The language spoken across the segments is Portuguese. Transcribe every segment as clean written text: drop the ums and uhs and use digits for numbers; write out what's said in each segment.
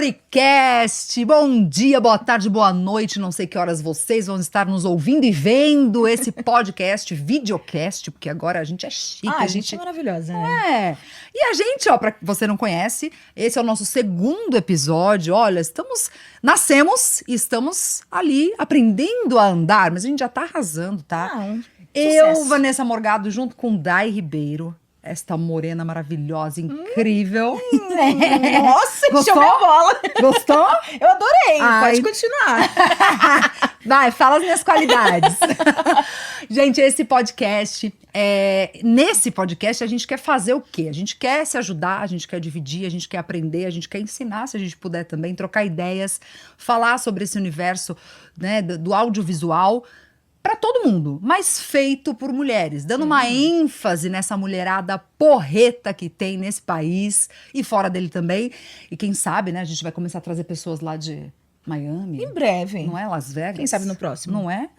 Sororicast, bom dia, boa tarde, boa noite, não sei que horas vocês vão estar nos ouvindo e vendo esse podcast, videocast, porque agora a gente é chique. A gente é maravilhosa, né? É, e a gente, ó, pra você não conhece, esse é o nosso segundo episódio, olha, nascemos e estamos ali aprendendo a andar, mas a gente já tá arrasando, tá? Eu, Vanessa Morgado, junto com Dai Ribeiro, esta morena maravilhosa, incrível. Nossa, encheu minha bola. Gostou? Eu adorei, Ai. pode continuar. Vai, fala as minhas qualidades. Gente, esse podcast, nesse podcast a gente quer fazer o quê? A gente quer se ajudar, a gente quer dividir, a gente quer aprender, a gente quer ensinar, se a gente puder também, trocar ideias, falar sobre esse universo, né, do audiovisual, para todo mundo, mas feito por mulheres, dando uma ênfase nessa mulherada porreta que tem nesse país e fora dele também. E quem sabe, né, a gente vai começar a trazer pessoas lá de Miami. Em breve. Não é? Las Vegas. Quem sabe no próximo. Não é?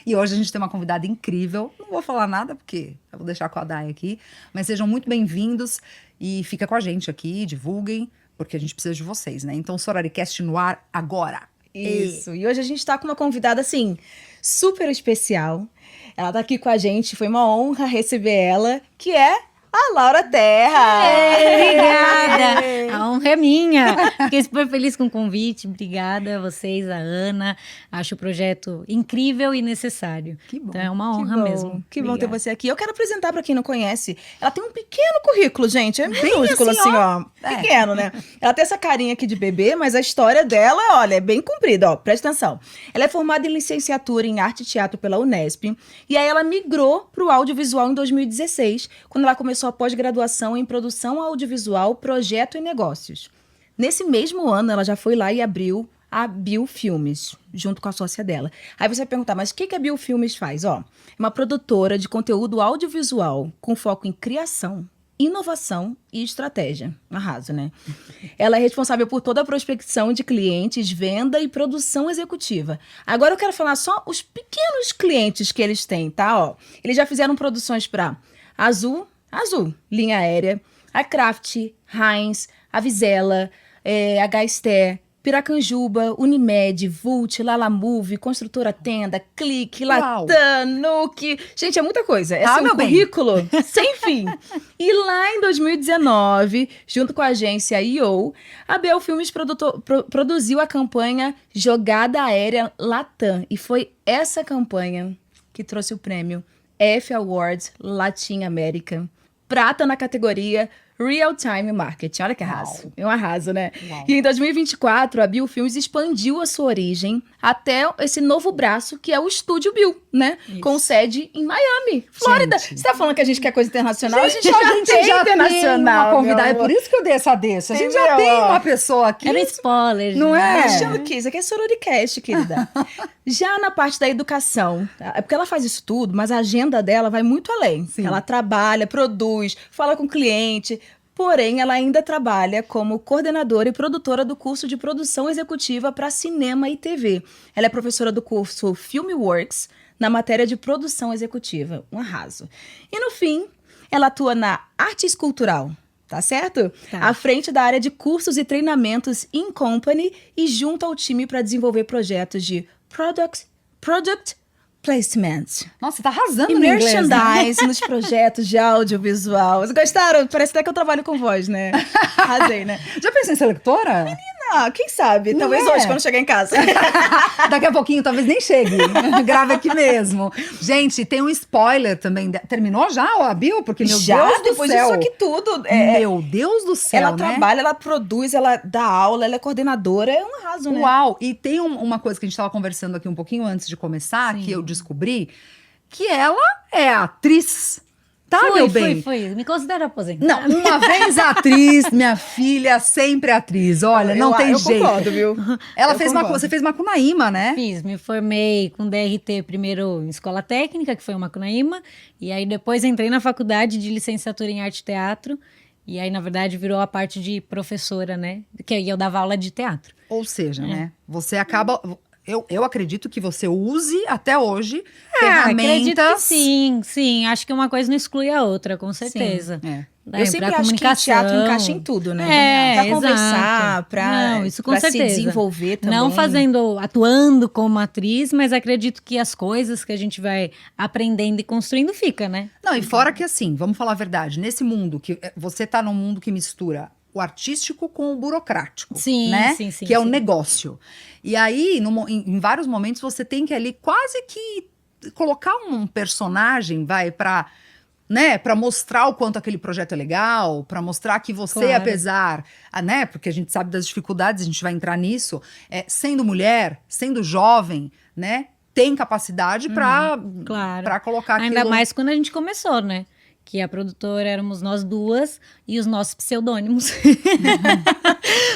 E hoje a gente tem uma convidada incrível. Não vou falar nada porque eu vou deixar com a Dai aqui, mas sejam muito bem-vindos e fica com a gente aqui, divulguem, porque a gente precisa de vocês, né? Então, Sororicast no ar agora. Isso. E hoje a gente tá com uma convidada, assim, super especial. Ela tá aqui com a gente, foi uma honra receber ela, que é a Laura Terra. Obrigada! A honra é minha. Fiquei super feliz com o convite. Obrigada a vocês, a Ana. Acho o projeto incrível e necessário. Que bom. Então é uma honra mesmo. Que bom ter você aqui. Eu quero apresentar pra quem não conhece. Ela tem um pequeno currículo, gente. É minúsculo, assim, ó. Pequeno, né? Ela tem essa carinha aqui de bebê, mas a história dela, olha, é bem comprida, ó. Presta atenção. Ela é formada em licenciatura em arte e teatro pela Unesp. E aí ela migrou pro audiovisual em 2016, quando ela começou a pós-graduação em produção audiovisual, projeto e negócios. Nesse mesmo ano, ela já foi lá e abriu a Bill Filmes, junto com a sócia dela. Aí você vai perguntar, mas o que a Bill Filmes faz? Ó, é uma produtora de conteúdo audiovisual com foco em criação, inovação e estratégia. Arraso, né? Ela é responsável por toda a prospecção de clientes, venda e produção executiva. Agora eu quero falar só os pequenos clientes que eles têm, tá? Ó, eles já fizeram produções para Azul, linha aérea, a Kraft, Heinz, a Vizela, a Gaisté, Piracanjuba, Unimed, Vult, Lalamove, Construtora Tenda, Clique, Latam, Nuke. Gente, é muita coisa. É um currículo sem fim. E lá em 2019, junto com a agência I.O., a Bill Filmes produziu a campanha Jogada Aérea Latam. E foi essa campanha que trouxe o prêmio F Awards Latin America. Prata na categoria Real Time Marketing. Olha que arraso. É um arraso, né? Uau. E em 2024, a Bill Filmes expandiu a sua origem até esse novo braço, que é o Estúdio Bill, né? Isso. Com sede em Miami, Flórida. Gente. Você tá falando que a gente quer coisa internacional? A gente já internacional. Tem uma convidada. É por isso que eu dei essa deixa. A gente já tem uma pessoa aqui. Era spoiler. Não é? Achando que isso aqui é Sororicast, querida. Já na parte da educação, é porque ela faz isso tudo, mas a agenda dela vai muito além. Sim. Ela trabalha, produz, fala com o cliente. Porém, ela ainda trabalha como coordenadora e produtora do curso de produção executiva para cinema e TV. Ela é professora do curso Filmworks na matéria de produção executiva. Um arraso. E no fim, ela atua na arte escultural. Tá certo? Tá. À frente da área de cursos e treinamentos in company e junto ao time para desenvolver projetos de product placement. Nossa, você tá arrasando e no inglês, merchandise, né? nos projetos de audiovisual. Vocês gostaram? Parece até que eu trabalho com voz, né? Arrasei, né? Já pensou em ser lectora? Menina, quem sabe? Talvez hoje, quando chegar em casa. Daqui a pouquinho, talvez nem chegue. Grave aqui mesmo. Gente, tem um spoiler também. Terminou já a Bill? Porque, meu Deus do depois céu. Disso aqui tudo. Meu Deus do céu, ela trabalha, ela produz, ela dá aula, ela é coordenadora. É um arraso, né? Uau! E tem uma coisa que a gente tava conversando aqui um pouquinho antes de começar, que eu descobri, que ela é atriz. Tá, meu bem? Foi. Me considero aposentada. Não, uma vez atriz, minha filha sempre atriz. Olha, não tem jeito. Eu concordo, viu? Você fez Macunaíma, né? Fiz, me formei com DRT primeiro em escola técnica, que foi o Macunaíma, e aí depois entrei na faculdade de licenciatura em arte e teatro, e aí, na verdade, virou a parte de professora, né? Que eu dava aula de teatro. Ou seja, né? Você acaba... Eu acredito que você use até hoje ferramentas... Acredito que sim. Acho que uma coisa não exclui a outra, com certeza. Sim, Eu sempre acho que teatro encaixa em tudo, né? Pra conversar, pra se desenvolver também. Não atuando como atriz, mas acredito que as coisas que a gente vai aprendendo e construindo fica, né? Não, e fora que assim, vamos falar a verdade, nesse mundo, que você tá num mundo que mistura o artístico com o burocrático, né? Sim, que é o negócio. E aí, em vários momentos, você tem que ali quase que colocar um personagem, para mostrar o quanto aquele projeto é legal, para mostrar que você, apesar, né, porque a gente sabe das dificuldades, a gente vai entrar nisso, sendo mulher, sendo jovem, né, tem capacidade para colocar aquilo. Ainda mais quando a gente começou, né? Que a produtora éramos nós duas e os nossos pseudônimos.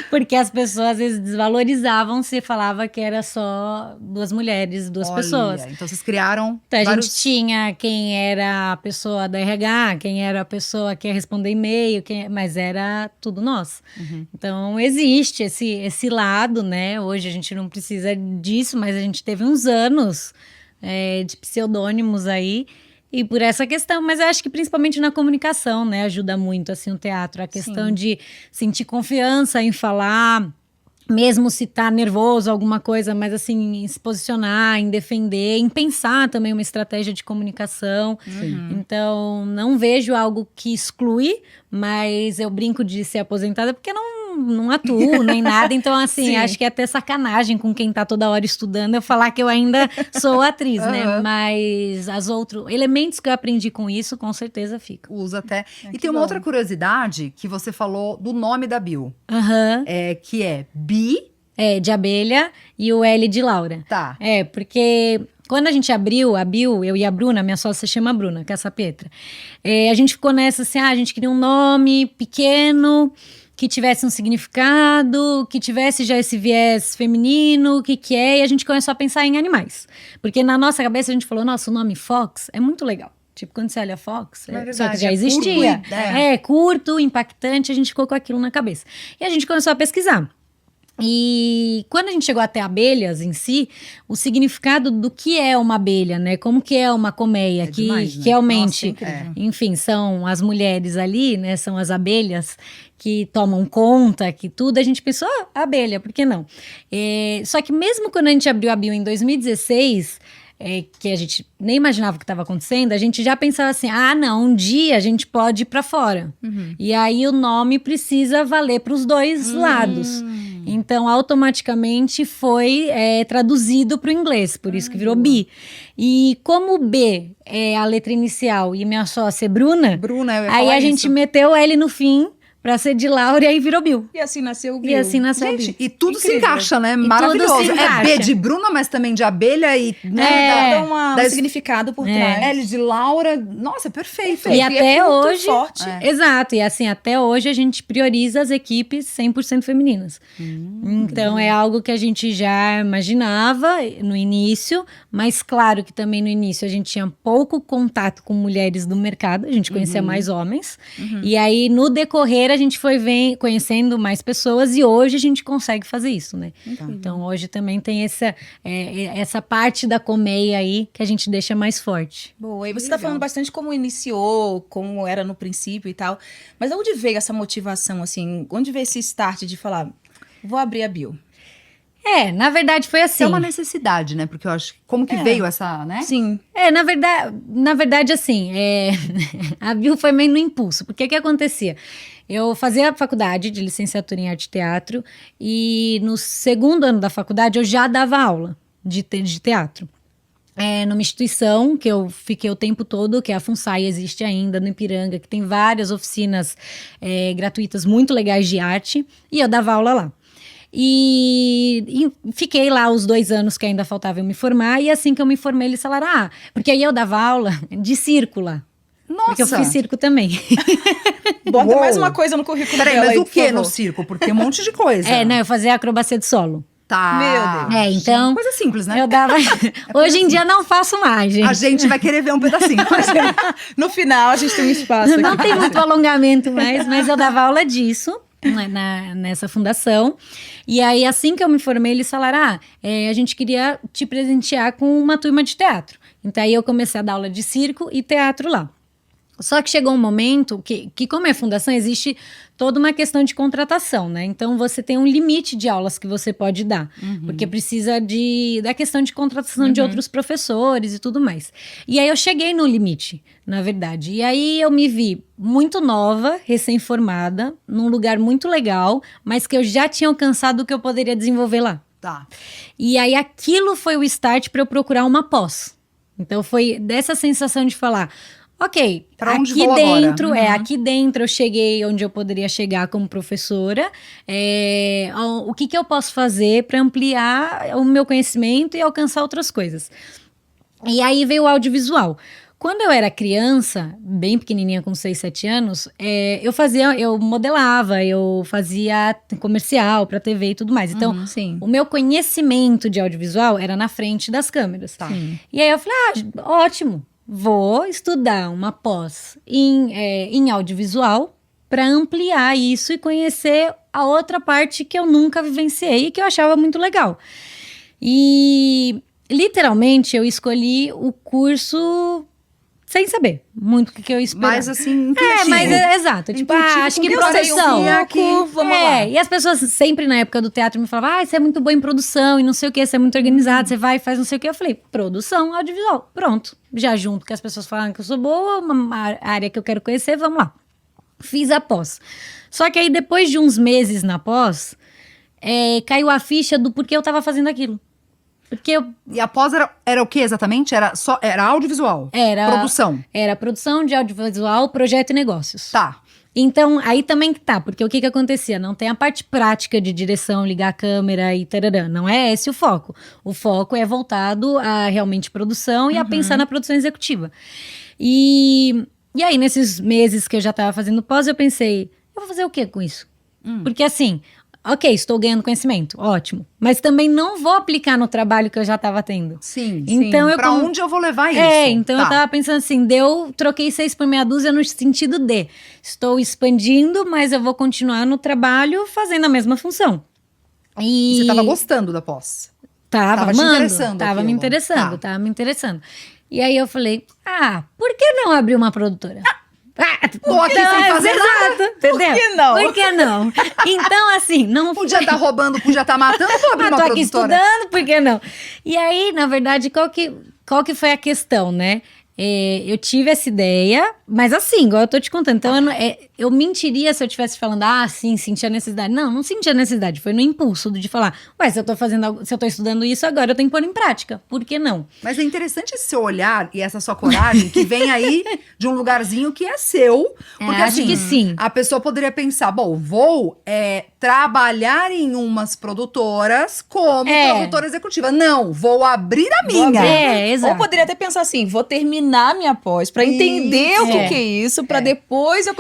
Porque as pessoas às vezes desvalorizavam se falava que era só duas mulheres, duas pessoas. Então vocês criaram então, a gente tinha quem era a pessoa da RH, quem era a pessoa que ia responder e-mail, mas era tudo nós. Então existe esse lado, né? Hoje a gente não precisa disso, mas a gente teve uns anos de pseudônimos aí. E por essa questão, mas eu acho que principalmente na comunicação, né, ajuda muito, assim, o teatro. A questão de sentir confiança em falar, mesmo se tá nervoso, alguma coisa, mas assim, em se posicionar, em defender, em pensar também uma estratégia de comunicação. Então, não vejo algo que exclui, mas eu brinco de ser aposentada porque não atuo nem nada, então assim, acho que é até sacanagem com quem tá toda hora estudando eu falar que eu ainda sou atriz, né? Mas os outros elementos que eu aprendi com isso, com certeza ficam. Usa até. E tem uma outra curiosidade que você falou do nome da Bill. Que é Bi. De abelha e o L de Laura. Tá. Porque quando a gente abriu a Bill, eu e a Bruna, minha sócia se chama Bruna, que é essa Petra. A gente ficou nessa assim, a gente queria um nome pequeno, que tivesse um significado, que tivesse já esse viés feminino, e a gente começou a pensar em animais. Porque na nossa cabeça a gente falou, nossa, o nome Fox é muito legal. Tipo, quando você olha Fox, só que já existia. Curto, impactante, a gente ficou com aquilo na cabeça. E a gente começou a pesquisar. E quando a gente chegou até abelhas em si, o significado do que é uma abelha, né? Como que é uma colmeia, demais, né? realmente, Nossa, enfim, são as mulheres ali, né? São as abelhas que tomam conta, que tudo. A gente pensou, abelha, por que não? Só que mesmo quando a gente abriu a Bill em 2016... que a gente nem imaginava o que estava acontecendo, a gente já pensava assim, não, um dia a gente pode ir para fora. E aí o nome precisa valer para os dois lados. Então, automaticamente foi traduzido para o inglês, por isso que virou Bi. E como o B é a letra inicial e minha sócia é Bruna, aí a gente meteu o L no fim, pra ser de Laura e aí virou Bill. E assim nasceu o Bill. Gente, e tudo se encaixa, né? Maravilhoso. É B de Bruna, mas também de abelha e... Dá um significado por trás. L de Laura. Nossa, perfeito. E até hoje... forte. Exato. E assim, até hoje a gente prioriza as equipes 100% femininas. Então é algo que a gente já imaginava no início, mas claro que também no início a gente tinha pouco contato com mulheres do mercado, a gente conhecia mais homens. E aí no decorrer a gente foi conhecendo mais pessoas e hoje a gente consegue fazer isso, né? Então hoje também tem essa parte da colmeia aí que a gente deixa mais forte. Boa, e você tá falando bastante como iniciou, como era no princípio e tal, mas de onde veio essa motivação, assim? Onde veio esse start de falar, vou abrir a Bill? Na verdade foi assim. É uma necessidade, né? Porque eu acho que como que veio essa, né? Sim. Na verdade assim, a Bill foi meio no impulso, porque o que acontecia? Eu fazia a faculdade de licenciatura em arte e teatro e no segundo ano da faculdade eu já dava aula de teatro. Numa instituição que eu fiquei o tempo todo, que é a FUNSAI, existe ainda no Ipiranga, que tem várias oficinas gratuitas muito legais de arte, e eu dava aula lá. E fiquei lá os 2 anos que ainda faltava eu me formar, e assim que eu me formei, eles falaram, porque aí eu dava aula de circo lá. Nossa! Porque eu fiz circo também. Bota mais uma coisa no currículo dela. Mas aí, o que no circo? Porque tem um monte de coisa. Eu fazia acrobacia de solo. Tá. Meu Deus. Então... Coisa simples, né? Eu dava... Hoje em dia não faço mais, gente. A gente vai querer ver um pedacinho. No final, a gente tem um espaço aqui. Não tem muito alongamento mais, mas eu dava aula disso nessa fundação. E aí, assim que eu me formei, eles falaram, a gente queria te presentear com uma turma de teatro. Então, aí eu comecei a dar aula de circo e teatro lá. Só que chegou um momento que como é fundação, existe toda uma questão de contratação, né? Então, você tem um limite de aulas que você pode dar. Porque precisa da questão de contratação de outros professores e tudo mais. E aí, eu cheguei no limite, na verdade. E aí, eu me vi muito nova, recém-formada, num lugar muito legal, mas que eu já tinha alcançado o que eu poderia desenvolver lá. Tá. E aí, aquilo foi o start para eu procurar uma pós. Então, foi dessa sensação de falar... Ok, pra onde aqui vou dentro, agora? aqui dentro eu cheguei onde eu poderia chegar como professora. O que eu posso fazer para ampliar o meu conhecimento e alcançar outras coisas? E aí veio o audiovisual. Quando eu era criança, bem pequenininha, com 6, 7 anos, eu modelava, eu fazia comercial para TV e tudo mais. Então, o meu conhecimento de audiovisual era na frente das câmeras. Tá. E aí eu falei, ótimo. Vou estudar uma pós em audiovisual para ampliar isso e conhecer a outra parte que eu nunca vivenciei e que eu achava muito legal. E, literalmente, eu escolhi o curso sem saber muito o que eu esperava. Mas, assim, intuitivo. Exato. Tipo, acho que eu produção. sei aqui, vamos lá. E as pessoas sempre na época do teatro me falavam, você é muito boa em produção e não sei o que, você é muito organizado, você vai e faz não sei o que. Eu falei, produção audiovisual, pronto. Já junto que as pessoas falaram que eu sou boa, uma área que eu quero conhecer, vamos lá. Fiz a pós. Só que aí depois de uns meses na pós, caiu a ficha do porquê eu tava fazendo aquilo. E a pós era o que exatamente? Era audiovisual? Produção? Era produção de audiovisual, projeto e negócios. Tá. Então, aí também que tá, porque o que acontecia? Não tem a parte prática de direção, ligar a câmera e tararã, não é esse o foco. O foco é voltado a realmente produção e a pensar na produção executiva. E aí, nesses meses que eu já tava fazendo pós, eu pensei, eu vou fazer o que com isso? Porque assim... Ok, estou ganhando conhecimento, ótimo. Mas também não vou aplicar no trabalho que eu já estava tendo. Sim, então, pra onde eu vou levar isso? Então eu tava pensando assim, troquei 6 por meia dúzia no sentido de estou expandindo, mas eu vou continuar no trabalho fazendo a mesma função. E você tava gostando da pós? Tava te interessando tava me aquilo. tava me interessando. E aí eu falei, por que não abrir uma produtora? Tô aqui sem fazer nada. Entendeu? Por que não? Por que não? Então, assim, não Podia estar roubando, podia estar matando, vou abrir uma tô aqui produtora. estudando, por que não? E aí, na verdade, qual que foi a questão, né? Eu tive essa ideia, mas assim, igual eu tô te contando. Então, eu mentiria se eu estivesse falando, sim, sentia necessidade. Não sentia necessidade. Foi no impulso de falar, se eu tô estudando isso, agora eu tenho que pôr em prática. Por que não? Mas é interessante esse seu olhar e essa sua coragem que vem aí de um lugarzinho que é seu. Porque acho assim, que sim. a pessoa poderia pensar, vou trabalhar em umas produtoras como produtora executiva. Não, vou abrir a minha. Exato. Ou poderia até pensar assim, vou terminar minha pós pra entender o que é isso, pra depois eu...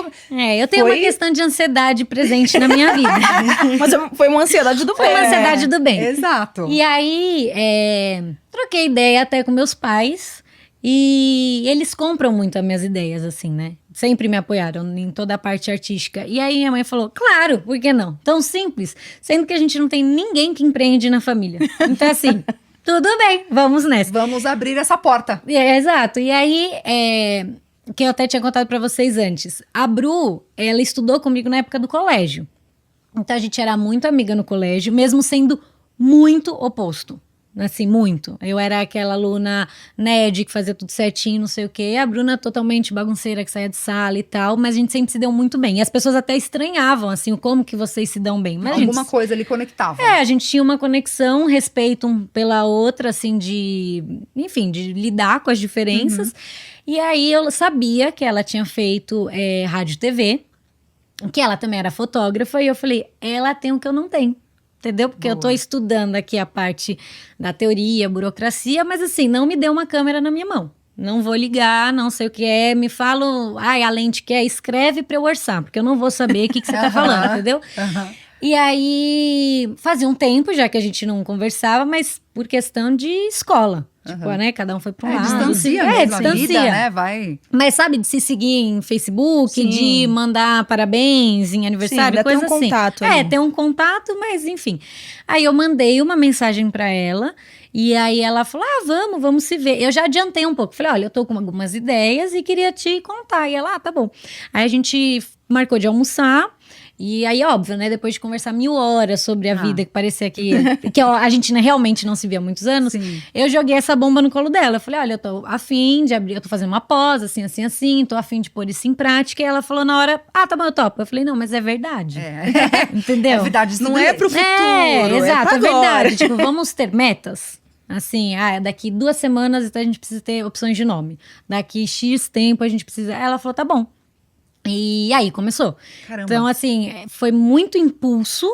eu tenho uma questão de ansiedade presente na minha vida. Mas foi uma ansiedade do bem. Foi uma ansiedade do bem. Exato. E aí, troquei ideia até com meus pais e eles compram muito as minhas ideias, assim, né? Sempre me apoiaram em toda a parte artística. E aí minha mãe falou, claro, por que não? Tão simples. Sendo que a gente não tem ninguém que empreende na família. Então, assim... Tudo bem, vamos nessa. Vamos abrir essa porta. Exato. E aí, que eu até tinha contado pra vocês antes. A Bru, ela estudou comigo na época do colégio. Então, a gente era muito amiga no colégio, mesmo sendo muito oposto. Assim, muito. Eu era aquela aluna nerd que fazia tudo certinho, não sei o quê. A Bruna totalmente bagunceira, que saía de sala e tal. Mas a gente sempre se deu muito bem. E as pessoas até estranhavam, assim, como que vocês se dão bem. Mas Alguma coisa ali conectava. a gente tinha uma conexão, respeito pela outra, assim, de lidar com as diferenças. E aí eu sabia que ela tinha feito rádio e TV, que ela também era fotógrafa. E eu falei, ela tem o que eu não tenho. Entendeu? Porque eu tô estudando aqui a parte da teoria, burocracia, mas assim, não me deu uma câmera na minha mão. Não vou ligar, não sei o que é, me fala, a lente que escreve pra eu orçar, porque eu não vou saber o que você tá falando, entendeu? E aí, fazia um tempo já que a gente não conversava, mas por questão de escola. Tipo, né? Cada um foi pra um lado. Distancia mesmo a distancia. vida, né? Vai. Mas sabe, de se seguir em Facebook, Sim. de mandar parabéns em aniversário, Sim, coisa tem um assim. contato ali. Tem um contato, mas enfim. Aí eu mandei uma mensagem pra ela E aí ela falou, vamos se ver. Eu já adiantei um pouco, falei, olha, eu tô com algumas ideias e queria te contar. E ela, tá bom. Aí a gente marcou de almoçar. E aí, óbvio, né? Depois de conversar 1000 horas sobre a vida, que parecia que a gente realmente não se via há muitos anos, eu joguei essa bomba no colo dela. Eu falei, olha, eu tô afim de abrir, eu tô fazendo uma pós, assim, tô afim de pôr isso em prática. E ela falou na hora, tá bom, eu topo. Eu falei, não, mas é verdade. Entendeu? É verdade, isso não é pro futuro. Exato, é verdade. Tipo, vamos ter metas. Assim, daqui 2 semanas então a gente precisa ter opções de nome. Daqui X tempo a gente precisa. Ela falou, tá bom. E aí começou. Caramba. Então, assim, foi muito impulso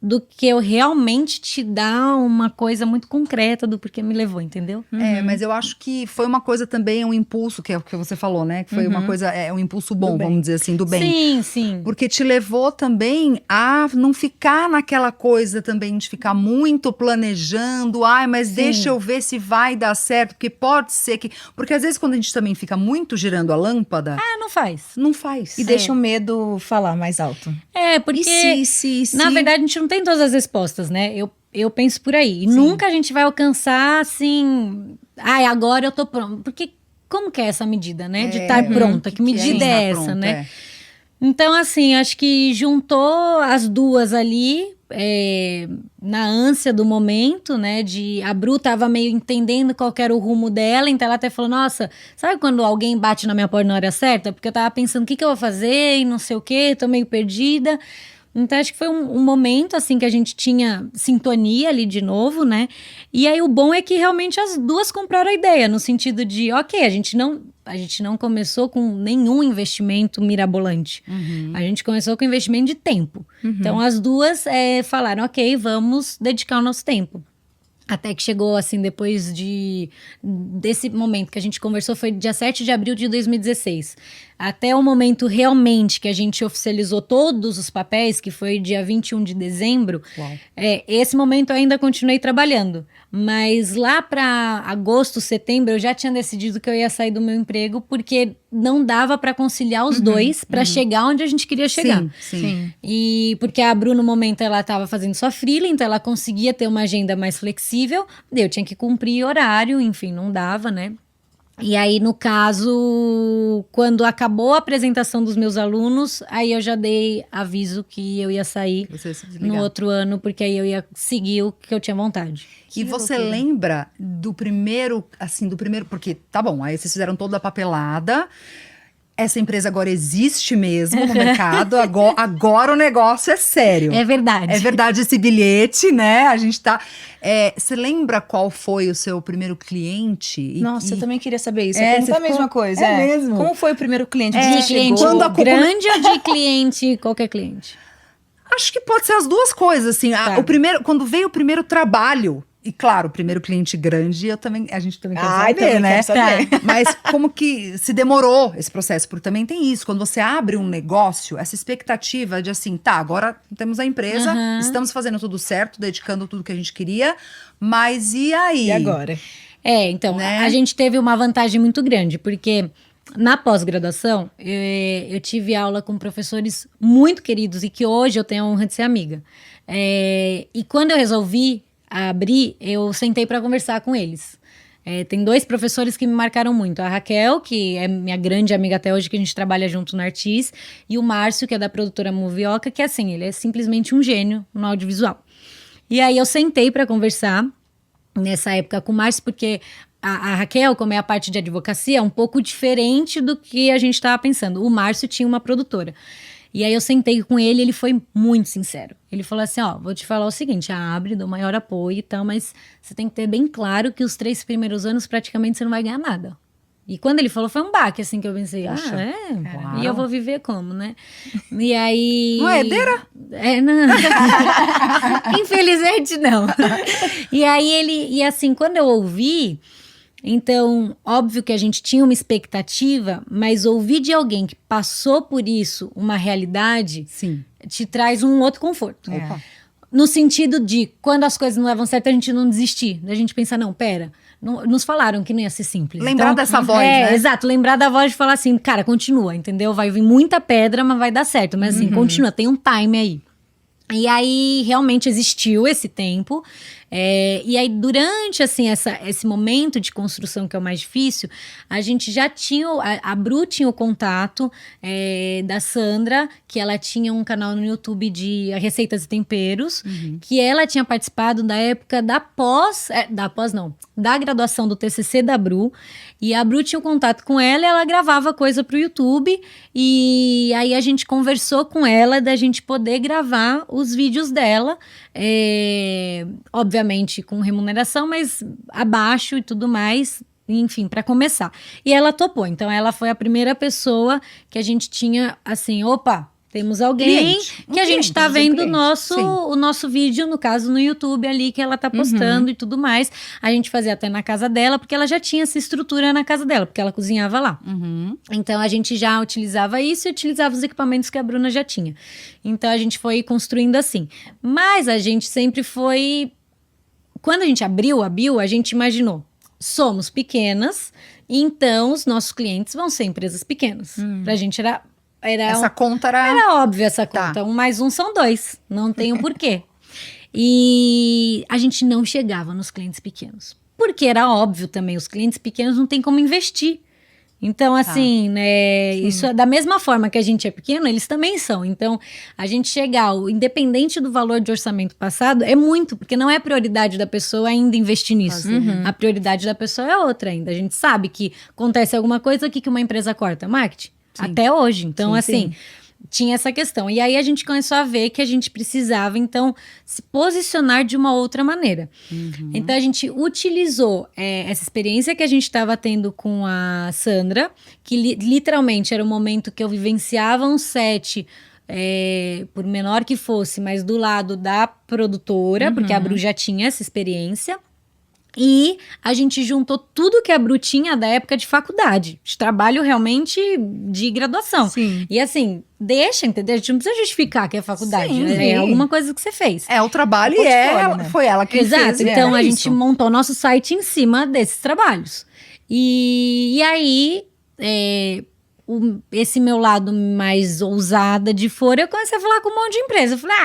do que eu realmente te dar uma coisa muito concreta do porquê me levou, entendeu? Mas eu acho que foi uma coisa também, um impulso, que é o que você falou, né? Que foi uma coisa, um impulso bom, vamos dizer assim, do bem. Sim. Porque te levou também a não ficar naquela coisa também de ficar muito planejando, mas deixa eu ver se vai dar certo, porque pode ser que... Porque às vezes quando a gente também fica muito girando a lâmpada... não faz. Não faz. E deixa o medo falar mais alto. Porque... E se... Na verdade, a gente não tem todas as respostas, né? Eu penso por aí. E nunca a gente vai alcançar, assim... agora eu tô pronto. Porque como que é essa medida, né? De estar pronta. Que medida é essa, pronta, né? Então, assim, acho que juntou as duas ali, na ânsia do momento, né? A Bru tava meio entendendo qual que era o rumo dela, então ela até falou, nossa, sabe quando alguém bate na minha porta na hora certa? Porque eu tava pensando, o que eu vou fazer e não sei o quê, tô meio perdida. Então, acho que foi um momento, assim, que a gente tinha sintonia ali de novo, né? E aí, o bom é que realmente as duas compraram a ideia, no sentido de, ok, a gente não começou com nenhum investimento mirabolante. A gente começou com investimento de tempo. Então, as duas falaram, ok, vamos dedicar o nosso tempo. Até que chegou, assim, depois desse momento que a gente conversou, foi dia 7 de abril de 2016. Até o momento realmente que a gente oficializou todos os papéis, que foi dia 21 de dezembro, esse momento eu ainda continuei trabalhando. Mas lá para agosto, setembro, eu já tinha decidido que eu ia sair do meu emprego, porque não dava para conciliar os dois para chegar onde a gente queria chegar. Sim. E porque a Bru, no momento, ela estava fazendo sua freela, então ela conseguia ter uma agenda mais flexível. Eu tinha que cumprir horário, enfim, não dava, né? E aí, no caso, quando acabou a apresentação dos meus alunos, aí eu já dei aviso que eu ia sair no outro ano, porque aí eu ia seguir o que eu tinha vontade. E você lembra do primeiro, porque, tá bom, aí vocês fizeram toda a papelada, essa empresa agora existe mesmo no mercado, agora o negócio é sério. É verdade. É verdade esse bilhete, né? A gente tá... Você lembra qual foi o seu primeiro cliente? Nossa, eu também queria saber isso. É a mesma coisa. É mesmo? Como foi o primeiro cliente? De cliente grande ou de cliente, qualquer cliente? Acho que pode ser as duas coisas, assim. Tá. Quando veio o primeiro trabalho... E claro, o primeiro cliente grande, a gente também quer saber, também né? quero saber. Tá. Mas como que se demorou esse processo? Porque também tem isso, quando você abre um negócio, essa expectativa de assim, agora temos a empresa, estamos fazendo tudo certo, dedicando tudo que a gente queria, mas e aí? E agora? Então, né? A gente teve uma vantagem muito grande, porque... Na pós-graduação, eu tive aula com professores muito queridos e que hoje eu tenho a honra de ser amiga. E quando eu resolvi abrir, eu sentei para conversar com eles. Tem 2 professores que me marcaram muito. A Raquel, que é minha grande amiga até hoje, que a gente trabalha junto no Artis, e o Márcio, que é da produtora Movioca, que assim, ele é simplesmente um gênio no audiovisual. E aí eu sentei para conversar nessa época com o Márcio, porque a Raquel, como é a parte de advocacia, é um pouco diferente do que a gente estava pensando. O Márcio tinha uma produtora. E aí eu sentei com ele, ele foi muito sincero. Ele falou assim, vou te falar o seguinte, abre, dou maior apoio e tal, mas você tem que ter bem claro que os 3 primeiros anos praticamente você não vai ganhar nada. E quando ele falou, foi um baque, assim, que eu pensei, Claro. E eu vou viver como, né? E aí... Não é herdeira? Não. Infelizmente, não. E aí e assim, quando eu ouvi... Então, óbvio que a gente tinha uma expectativa, mas ouvir de alguém que passou por isso, uma realidade, te traz um outro conforto. No sentido de, quando as coisas não levam certo, a gente não desistir. A gente pensar, não, pera, nos falaram que não ia ser simples. Lembrar dessa voz, né? Exato, lembrar da voz de falar assim, cara, continua, entendeu? Vai vir muita pedra, mas vai dar certo. Mas assim, continua, tem um time aí. E aí, realmente existiu esse tempo. E aí, durante, assim, esse momento de construção, que é o mais difícil, a gente já tinha, a Bru tinha o contato da Sandra, que ela tinha um canal no YouTube de receitas e temperos, que ela tinha participado da época da graduação do TCC da Bru, e a Bru tinha um contato com ela e ela gravava coisa pro YouTube, e aí a gente conversou com ela da gente poder gravar os vídeos dela, obviamente com remuneração, mas abaixo e tudo mais, enfim, para começar. E ela topou, então ela foi a primeira pessoa que a gente tinha, assim, opa, temos alguém que a gente tá vendo o nosso vídeo, no caso no YouTube ali, que ela tá postando e tudo mais. A gente fazia até na casa dela, porque ela já tinha essa estrutura na casa dela, porque ela cozinhava lá. Então a gente já utilizava isso e utilizava os equipamentos que a Bruna já tinha. Então a gente foi construindo assim. Mas a gente sempre foi... Quando a gente abriu a Bio, a gente imaginou, somos pequenas, então os nossos clientes vão ser empresas pequenas. Pra gente essa conta era... Era óbvio essa conta. Tá. 1 mais 1 são 2. Não tem o porquê. E a gente não chegava nos clientes pequenos. Porque era óbvio também, os clientes pequenos não tem como investir. Então, assim, né, isso é da mesma forma que a gente é pequeno, eles também são. Então, a gente chegar, independente do valor de orçamento passado, é muito, porque não é prioridade da pessoa ainda investir nisso. A prioridade da pessoa é outra ainda. A gente sabe que acontece alguma coisa, o que uma empresa corta? Marketing. Até hoje. Então, tinha essa questão. E aí a gente começou a ver que a gente precisava, então, se posicionar de uma outra maneira. Então, a gente utilizou essa experiência que a gente estava tendo com a Sandra, que literalmente era o momento que eu vivenciava um set, por menor que fosse, mas do lado da produtora, porque a Bru já tinha essa experiência. E a gente juntou tudo que a Bru tinha da época de faculdade, de trabalho realmente de graduação. E assim, deixa, entendeu? A gente não precisa justificar que é faculdade, é alguma coisa que você fez. O trabalho foi ela que fez. Exato, então a gente montou nosso site em cima desses trabalhos. E aí, esse meu lado mais ousada de fora, eu comecei a falar com um monte de empresa. Eu falei,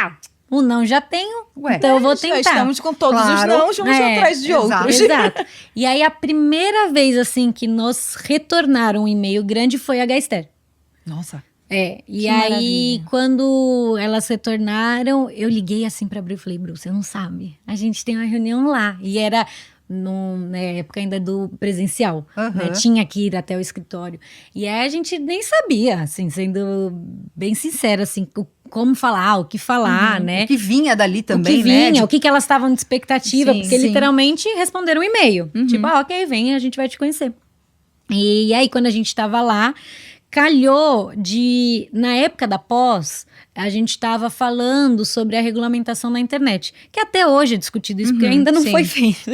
o não já tenho, então eu vou tentar. Estamos com todos os não, vamos atrás de outros. Exato. E aí, a primeira vez, assim, que nos retornaram um e-mail grande foi a Gaster. Nossa. E aí, quando elas retornaram, eu liguei assim pra Bru e falei, Bru, você não sabe, a gente tem uma reunião lá. E era... na época ainda do presencial, né? Tinha que ir até o escritório. E aí a gente nem sabia, assim, sendo bem sincera, assim, como falar, o que falar, né? O que vinha dali também, o que vinha, né? O que elas estavam de expectativa, porque literalmente responderam um e-mail. Tipo, ok, vem, a gente vai te conhecer. E aí, quando a gente tava lá, calhou na época da pós, a gente estava falando sobre a regulamentação na internet, que até hoje é discutido isso, porque ainda não foi feito.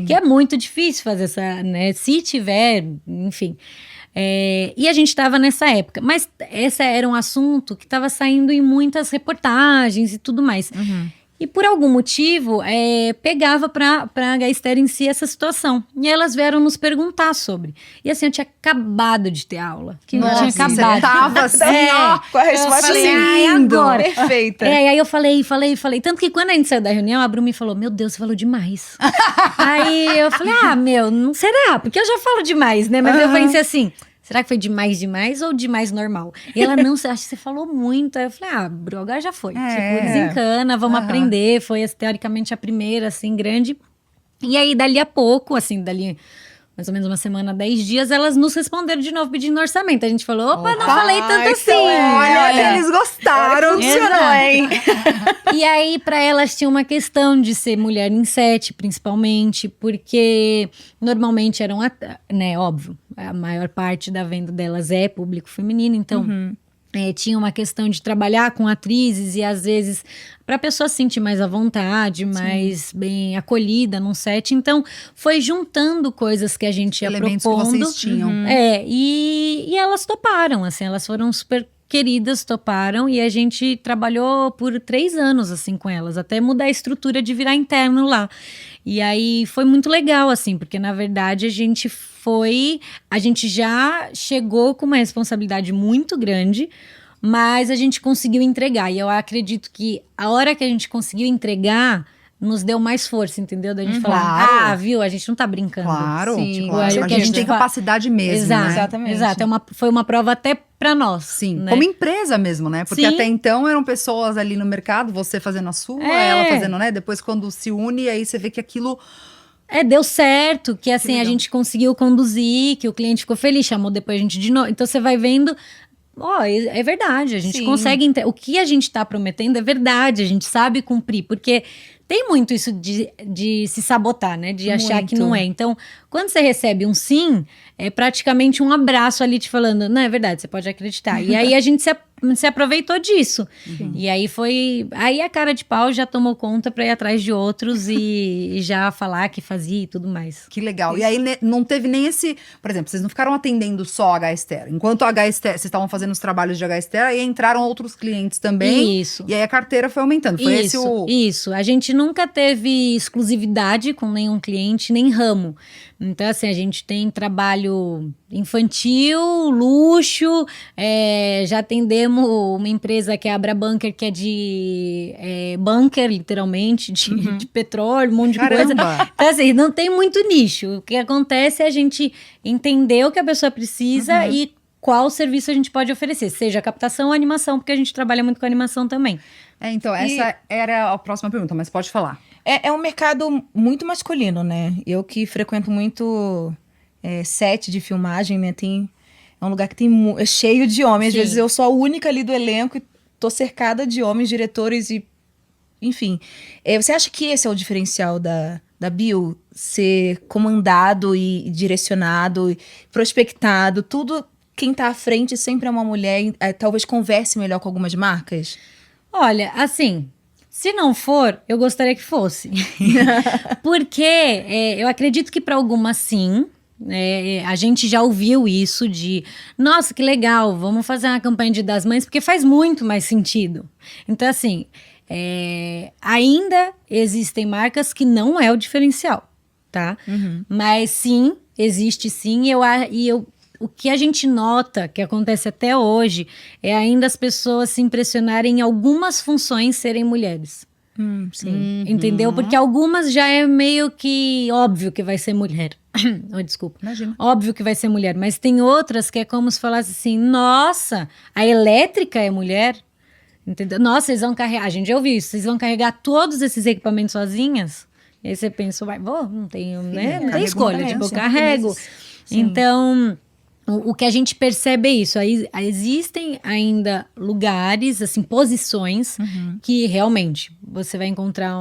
Que é muito difícil fazer essa, né? Se tiver, enfim. E a gente estava nessa época. Mas esse era um assunto que estava saindo em muitas reportagens e tudo mais. E por algum motivo, pegava para a Gaster em si essa situação. E elas vieram nos perguntar sobre. E assim, eu tinha acabado de ter aula. Nossa, tinha acabado. Você tava assim, ó. Com a resposta lindo. Agora. Perfeita. E aí eu falei. Tanto que quando a gente saiu da reunião, a Bru me falou, meu Deus, você falou demais. Aí eu falei, não será? Porque eu já falo demais, né? Mas eu pensei assim... Será que foi demais ou demais normal? E ela, não, acho que você falou muito. Aí eu falei, Bru, agora já foi. Tipo, desencana, vamos aprender. Foi, teoricamente, a primeira, assim, grande. E aí, dali a pouco, assim, dali mais ou menos uma semana, 10 dias, elas nos responderam de novo pedindo orçamento. A gente falou, opa, não falei tanto assim. Olha, eles gostaram. Funcionou, hein? E aí, para elas, tinha uma questão de ser mulher em set, principalmente, porque normalmente eram, né, óbvio, a maior parte da venda delas é público feminino, então... tinha uma questão de trabalhar com atrizes e às vezes para a pessoa se sentir mais à vontade, mais bem acolhida num set. Então foi juntando coisas que a gente ia elementos propondo. Que vocês tinham. E elas toparam, assim, elas foram super queridas, toparam, e a gente trabalhou por 3 anos assim com elas, até mudar a estrutura de virar interno lá. E aí foi muito legal, assim, porque na verdade a gente já chegou com uma responsabilidade muito grande, mas a gente conseguiu entregar. E eu acredito que a hora que a gente conseguiu entregar, nos deu mais força, entendeu? Da gente falar, Claro. viu, a gente não tá brincando. Claro, Sim, claro. claro. A gente tem capacidade mesmo, Exato, né? Exatamente. Exato, foi uma prova até pra nós. Sim, né? como empresa mesmo, né? Porque Sim. até então eram pessoas ali no mercado, você fazendo a sua, É. ela fazendo, né? Depois quando se une, aí você vê que aquilo... Deu certo, que assim, legal. a gente conseguiu conduzir, que o cliente ficou feliz, chamou depois a gente de novo. Então você vai vendo, é verdade, a gente Sim. consegue, o que a gente tá prometendo é verdade, a gente sabe cumprir, porque tem muito isso de se sabotar, né? De achar que Muito. não é. Então, quando você recebe um sim, é praticamente um abraço ali te falando, não, é verdade, você pode acreditar. E aí a gente se aproveitou disso. E aí aí a cara de pau já tomou conta pra ir atrás de outros e já falar que fazia e tudo mais. Que legal. E aí não teve nem esse... Por exemplo, vocês não ficaram atendendo só a H-Esther. Enquanto a H-Esther, vocês estavam fazendo os trabalhos de H-Esther, aí entraram outros clientes também. Isso. E aí a carteira foi aumentando. Foi esse o... Isso. A gente nunca teve exclusividade com nenhum cliente, nem ramo. Então, assim, a gente tem trabalho infantil, luxo, já atendemos uma empresa que é a Abrabunker, que é de bunker, literalmente, de petróleo, um monte de coisa. Caramba! Então, assim, não tem muito nicho. O que acontece é a gente entender o que a pessoa precisa e qual serviço a gente pode oferecer, seja captação ou animação, porque a gente trabalha muito com animação também. Então, essa era a próxima pergunta, mas pode falar. É um mercado muito masculino, né? Eu que frequento muito set de filmagem, né? É um lugar que é cheio de homens. Às Sim. vezes eu sou a única ali do elenco e tô cercada de homens, diretores e... Enfim. Você acha que esse é o diferencial da Bio? Ser comandado e direcionado, e prospectado, tudo... Quem tá à frente sempre é uma mulher, talvez converse melhor com algumas marcas? Olha, assim, se não for, eu gostaria que fosse. Porque eu acredito que para algumas sim. A gente já ouviu isso de, nossa, que legal, vamos fazer uma campanha de das mães, porque faz muito mais sentido. Então, assim, ainda existem marcas que não é o diferencial, tá? Mas sim, existe sim, o que a gente nota, que acontece até hoje, é ainda as pessoas se impressionarem em algumas funções serem mulheres. Sim. Entendeu? Porque algumas já é meio que óbvio que vai ser mulher. Desculpa. Imagina. Óbvio que vai ser mulher. Mas tem outras que é como se falasse assim, nossa, a elétrica é mulher? Entendeu? Nossa, vocês vão carregar... A gente já ouviu isso. Vocês vão carregar todos esses equipamentos sozinhas? E aí você pensa, não tenho, né? Não tem escolha. Tipo, eu carrego. Sim. Então... O que a gente percebe é isso, aí existem ainda lugares, assim, posições que realmente você vai encontrar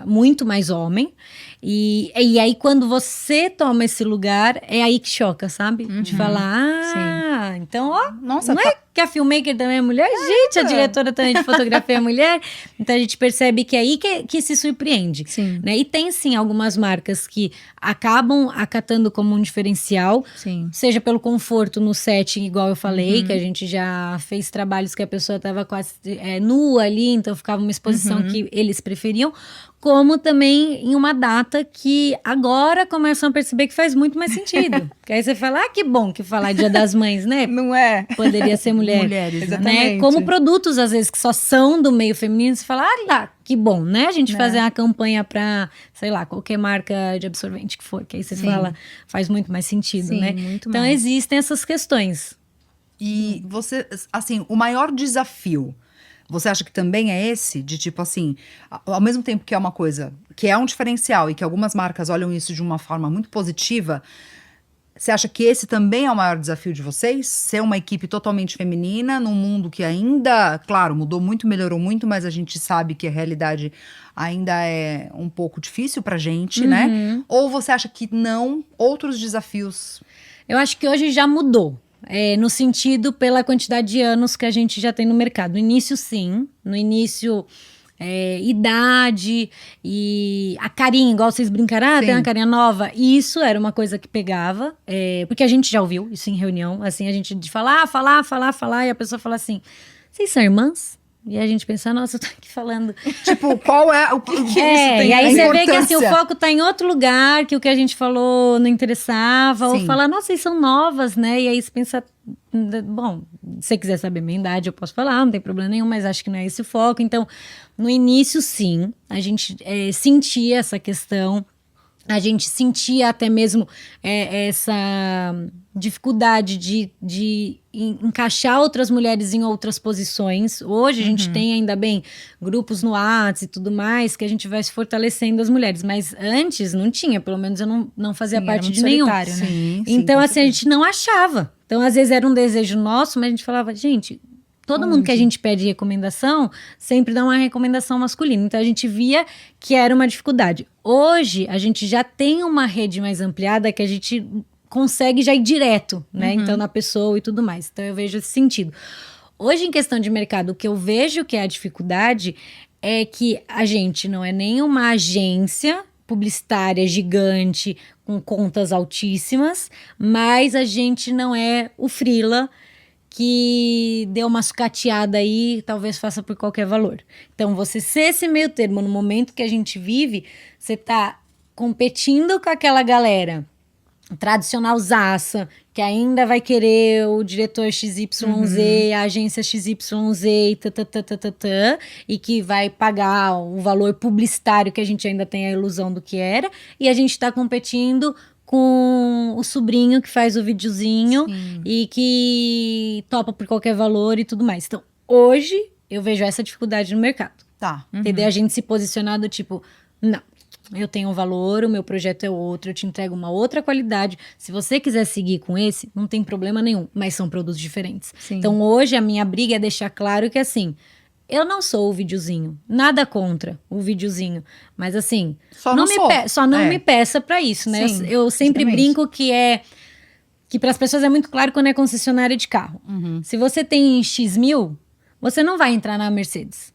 muito mais homem e aí quando você toma esse lugar, é aí que choca, sabe? De falar, então, Nossa, não é que a filmmaker também é mulher? Gente, a diretora também de fotografia é mulher, então a gente percebe que é aí que se surpreende. Sim. Né? E tem sim algumas marcas que acabam acatando como um diferencial, Sim. seja pelo conforto no set, igual eu falei, que a gente já fez trabalhos que a pessoa estava quase nua ali, então ficava uma exposição que eles preferiam, como também em uma data que agora começam a perceber que faz muito mais sentido. Que aí você fala, que bom que falar Dia das Mães, né? Não é? Poderia ser mulher. Mulheres, né? Exatamente. Né? Como produtos, às vezes, que só são do meio feminino, você fala, lá, que bom, né? A gente fazer uma campanha pra, sei lá, qualquer marca de absorvente que for, que aí você fala, faz muito mais sentido, Sim, né? muito Então, mais. existem essas questões. E você, assim, o maior desafio, você acha que também é esse? De tipo assim, ao mesmo tempo que é uma coisa que é um diferencial e que algumas marcas olham isso de uma forma muito positiva, você acha que esse também é o maior desafio de vocês? Ser uma equipe totalmente feminina num mundo que ainda, claro, mudou muito, melhorou muito, mas a gente sabe que a realidade ainda é um pouco difícil pra gente, né? Ou você acha que não, outros desafios? Eu acho que hoje já mudou. No sentido pela quantidade de anos que a gente já tem no mercado. No início, sim. No início, idade e a carinha, igual vocês brincaram, tem uma carinha nova. Isso era uma coisa que pegava, porque a gente já ouviu isso em reunião. Assim, a gente de falar, e a pessoa fala assim, vocês são irmãs? E a gente pensa, nossa, eu tô aqui falando. Tipo, qual é o que isso tem E aí a você vê que assim, o importância? foco tá em outro lugar, que o que a gente falou não interessava, ou Sim. falar, nossa, vocês são novas, né? E aí você pensa, bom, se você quiser saber minha idade, eu posso falar, não tem problema nenhum, mas acho que não é esse o foco. Então, no início, sim, a gente sentia essa questão. A gente sentia até mesmo essa dificuldade de encaixar outras mulheres em outras posições. Hoje a gente tem, ainda bem, grupos no WhatsApp e tudo mais, que a gente vai se fortalecendo as mulheres. Mas antes não tinha, pelo menos eu não fazia Sim, parte era de muito nenhum. solitário, né? Sim, Então, com assim, a certeza. gente não achava. Então, às vezes era um desejo nosso, mas a gente falava, gente... Todo mundo que a gente pede recomendação sempre dá uma recomendação masculina. Então a gente via que era uma dificuldade. Hoje a gente já tem uma rede mais ampliada que a gente consegue já ir direto, né? Então na pessoa e tudo mais. Então eu vejo esse sentido. Hoje, em questão de mercado, o que eu vejo que é a dificuldade é que a gente não é nenhuma agência publicitária gigante com contas altíssimas, mas a gente não é o freela que deu uma sucateada aí, talvez faça por qualquer valor. Então, você ser esse meio termo no momento que a gente vive, você tá competindo com aquela galera tradicional zaça, que ainda vai querer o diretor XYZ, a agência XYZ e que vai pagar o valor publicitário que a gente ainda tem a ilusão do que era, e a gente tá competindo com o sobrinho que faz o videozinho e que topa por qualquer valor e tudo mais. Então, hoje, eu vejo essa dificuldade no mercado. Tá. Entendeu? A gente se posicionar do tipo, não, eu tenho um valor, o meu projeto é outro, eu te entrego uma outra qualidade. Se você quiser seguir com esse, não tem problema nenhum, mas são produtos diferentes. Sim. Então, hoje, a minha briga é deixar claro que, assim, eu não sou o videozinho, nada contra o videozinho, mas assim, Só não sou. me peça pra isso, né? Sim, Eu sempre exatamente. brinco que para as pessoas é muito claro quando é concessionária de carro. Se você tem X mil, você não vai entrar na Mercedes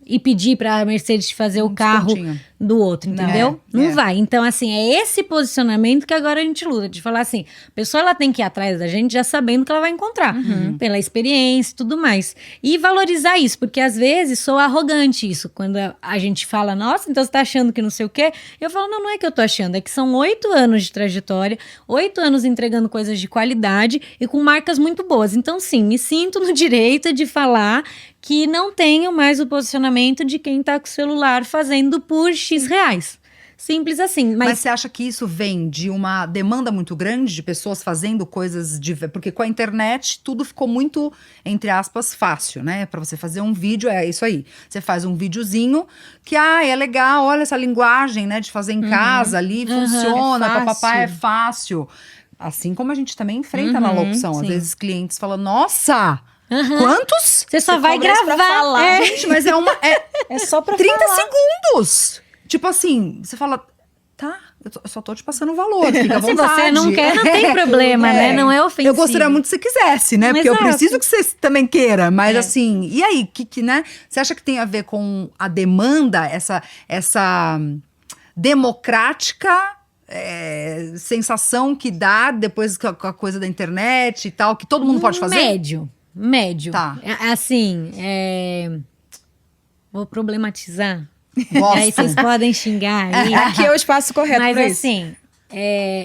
e pedir pra Mercedes fazer o carro descontinho. do outro, entendeu? Não, Não vai. Então, assim, é esse posicionamento que agora a gente luta, de falar assim, a pessoa ela tem que ir atrás da gente já sabendo que ela vai encontrar, pela experiência e tudo mais. E valorizar isso, porque às vezes sou arrogante isso, quando a gente fala, nossa, então você tá achando que não sei o quê? Eu falo, não é que eu tô achando, é que são 8 anos de trajetória, 8 anos entregando coisas de qualidade e com marcas muito boas. Então, sim, me sinto no direito de falar que não tenho mais o posicionamento de quem tá com o celular fazendo por X reais. Simples assim. Mas você acha que isso vem de uma demanda muito grande de pessoas fazendo coisas porque com a internet tudo ficou muito, entre aspas, fácil, né? Pra você fazer um vídeo, é isso aí. Você faz um videozinho que, é legal, olha essa linguagem, né? De fazer em casa ali, funciona, é fácil. papapá, é fácil. Assim como a gente também enfrenta na locução. Às sim. vezes clientes falam, nossa, quantos? Você só vai cobra isso pra gravar. falar. Gente, mas É só pra 30 falar. segundos. Tipo assim, você fala, tá, eu só tô te passando o valor, fica à Se vontade. você não quer, não tem problema, né? Não é ofensivo. Eu gostaria muito que você quisesse, né? Porque eu Exato. preciso que você também queira. Mas assim, e aí, né? Você acha que tem a ver com a demanda, essa democrática sensação que dá depois com a coisa da internet e tal, que todo mundo pode fazer? Médio. Tá. Assim, vou problematizar. Gosto. Aí vocês podem xingar aí. Aqui é o espaço correto Mas pra isso. assim,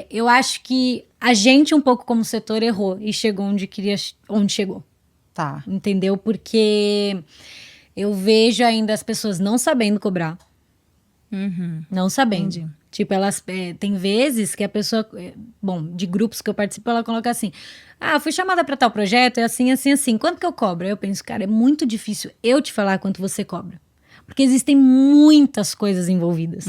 eu acho que a gente, um pouco como setor, errou e chegou onde chegou. Tá. Entendeu? Porque eu vejo ainda as pessoas não sabendo cobrar. Não sabendo. Entendi. Tipo, elas tem vezes que a pessoa, de grupos que eu participo, ela coloca assim: eu fui chamada para tal projeto, é assim, assim, assim. Quanto que eu cobro? Aí eu penso, cara, é muito difícil eu te falar quanto você cobra. Porque existem muitas coisas envolvidas.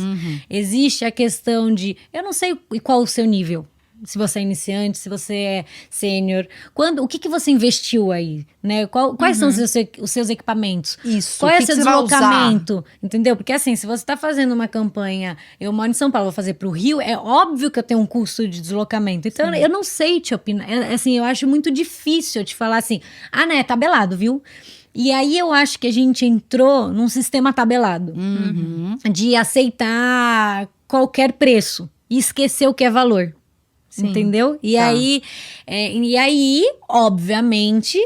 Existe a questão de, eu não sei qual o seu nível. Se você é iniciante, se você é sênior. O que você investiu aí? Né? Quais são os seus equipamentos? Isso. Qual é o que seu você vai usar? deslocamento? Entendeu? Porque assim, se você está fazendo uma campanha, eu moro em São Paulo, vou fazer para o Rio, é óbvio que eu tenho um custo de deslocamento. Então, eu não sei te opinar. Assim, eu acho muito difícil eu te falar assim, né, tabelado, viu? E aí eu acho que a gente entrou num sistema tabelado. De aceitar qualquer preço e esquecer o que é valor. Sim. Entendeu? E Tá. aí, obviamente,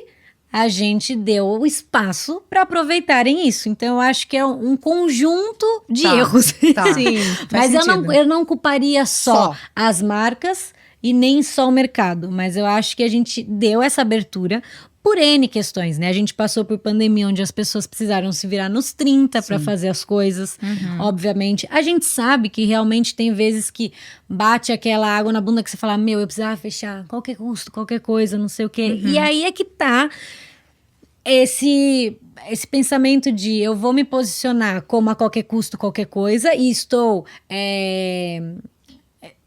a gente deu o espaço para aproveitarem isso. Então, eu acho que é um conjunto de erros. Tá. Sim, Mas faz eu não culparia só as marcas e nem só o mercado. Mas eu acho que a gente deu essa abertura por N questões, né? A gente passou por pandemia onde as pessoas precisaram se virar nos 30 para fazer as coisas, obviamente. A gente sabe que realmente tem vezes que bate aquela água na bunda que você fala, meu, eu precisava fechar qualquer custo, qualquer coisa, não sei o quê. E aí é que tá esse pensamento de eu vou me posicionar como a qualquer custo, qualquer coisa, e estou...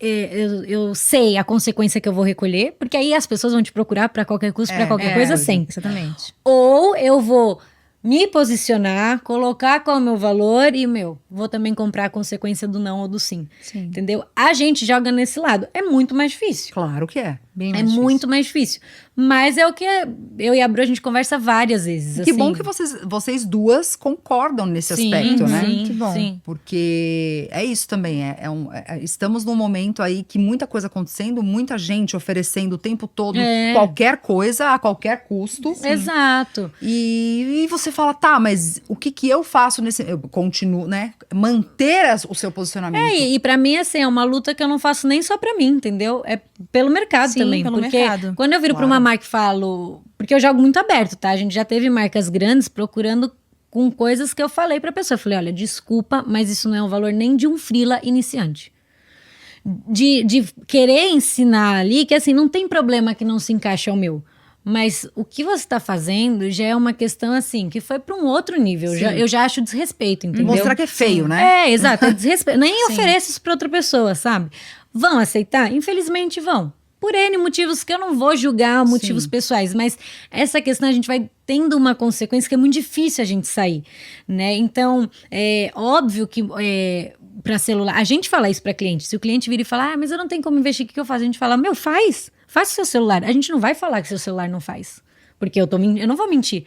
eu sei a consequência que eu vou recolher, porque aí as pessoas vão te procurar para qualquer custo, para qualquer coisa sempre. Exatamente. Ou eu vou me posicionar, colocar qual é o meu valor e, vou também comprar a consequência do não ou do sim. Entendeu? A gente joga nesse lado. É muito mais difícil. Claro que é. Bem É mais difícil. muito mais difícil. Mas é o que eu e a Bru, a gente conversa várias vezes. Que assim. bom que vocês duas concordam nesse aspecto, né? Sim, Que bom. sim. Porque é isso também, estamos num momento aí que muita coisa acontecendo, muita gente oferecendo o tempo todo qualquer coisa a qualquer custo. Exato. E você fala, tá, mas o que eu faço nesse... Eu continuo, né? Manter o seu posicionamento. E pra mim, assim, é uma luta que eu não faço nem só pra mim, entendeu? É pelo mercado Sim, também. pelo porque mercado. quando eu viro pra uma marca e falo... Porque eu jogo muito aberto, tá? A gente já teve marcas grandes procurando com coisas que eu falei pra pessoa. Eu falei, olha, desculpa, mas isso não é um valor nem de um freela iniciante. De querer ensinar ali, que assim, não tem problema que não se encaixe ao meu. Mas o que você tá fazendo já é uma questão assim, que foi para um outro nível. Eu já acho desrespeito, entendeu? Mostrar que é feio, né? É, exato, é desrespeito. Nem ofereço isso para outra pessoa, sabe? Vão aceitar? Infelizmente vão. Por N motivos que eu não vou julgar, motivos pessoais, mas essa questão a gente vai tendo uma consequência que é muito difícil a gente sair, né? Então, é óbvio que para celular, a gente fala isso para cliente. Se o cliente vir e falar, mas eu não tenho como investir, o que eu faço? A gente fala, faz o seu celular. A gente não vai falar que seu celular não faz. Porque eu não vou mentir.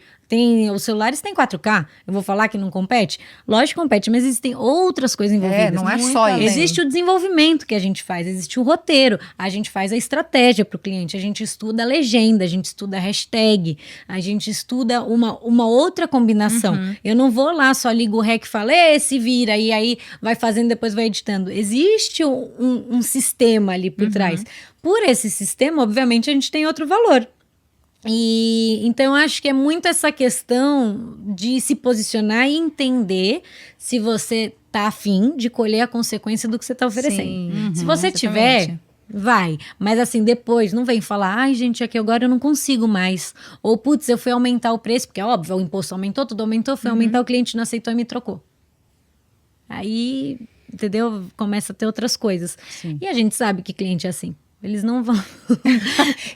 Os celulares têm 4K. Eu vou falar que não compete? Lógico que compete, mas existem outras coisas envolvidas. Não é só isso. Existe o desenvolvimento que a gente faz, existe o roteiro, a gente faz a estratégia para o cliente, a gente estuda a legenda, a gente estuda a hashtag, a gente estuda uma outra combinação. Eu não vou lá, só ligo o REC e falo, se vira, e aí vai fazendo, depois vai editando. Existe um sistema ali por trás. Por esse sistema, obviamente, a gente tem outro valor. E então eu acho que é muito essa questão de se posicionar e entender se você tá afim de colher a consequência do que você tá oferecendo. Se você tiver, vai. Mas assim, depois não vem falar, ai gente, aqui agora eu não consigo mais. Ou putz, eu fui aumentar o preço, porque é óbvio, o imposto aumentou, tudo aumentou, foi aumentar, o cliente não aceitou e me trocou. Aí, entendeu? Começa a ter outras coisas. E a gente sabe que cliente é assim. Eles não vão...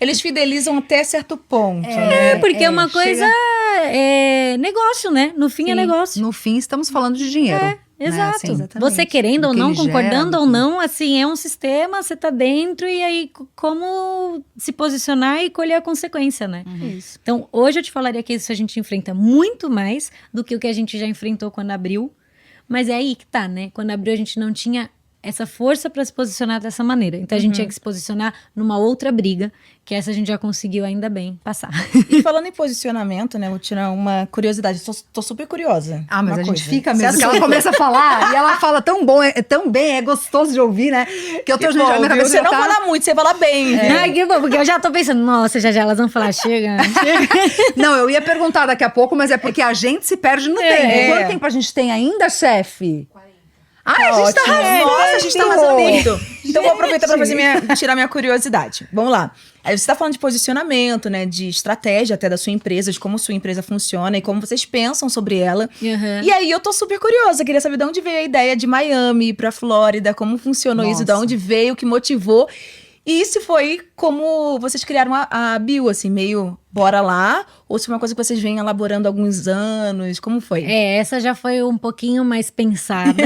Eles fidelizam até certo ponto, né? Porque uma coisa é negócio, né? No fim é negócio. No fim, estamos falando de dinheiro. Exato. Assim, você querendo ou que não, ele concordando gera, ou não, assim, é um sistema, você tá dentro e aí como se posicionar e colher a consequência, né? Isso. Então, hoje eu te falaria que isso a gente enfrenta muito mais do que o que a gente já enfrentou quando abriu. Mas é aí que tá, né? Quando abriu a gente não tinha essa força para se posicionar dessa maneira. Então a gente tinha que se posicionar numa outra briga, que essa a gente já conseguiu ainda bem passar. E falando em posicionamento, né, vou tirar uma curiosidade. Tô super curiosa. Mas a gente fica Você mesmo, que ela começa a falar e ela fala tão bem, é gostoso de ouvir, né? Que eu tô Bom, minha cabeça você já não tá... fala muito, você fala bem. viu? Ai, que bom, porque eu já tô pensando, nossa, já elas vão falar, chega. Não, eu ia perguntar daqui a pouco, mas é porque a gente se perde no tempo. Quanto tempo a gente tem ainda, chefe? A gente tá arrasando. Nossa, a gente tá arrasando muito. Então vou aproveitar pra Gente. tirar minha curiosidade. Vamos lá. Aí você tá falando de posicionamento, né? De estratégia até da sua empresa, de como sua empresa funciona e como vocês pensam sobre ela. E aí eu tô super curiosa, queria saber de onde veio a ideia de Miami ir pra Flórida, como funcionou isso, de onde veio, o que motivou. E se foi como vocês criaram a Bio, assim, meio bora lá, ou se foi uma coisa que vocês vêm elaborando há alguns anos, como foi? Essa já foi um pouquinho mais pensada.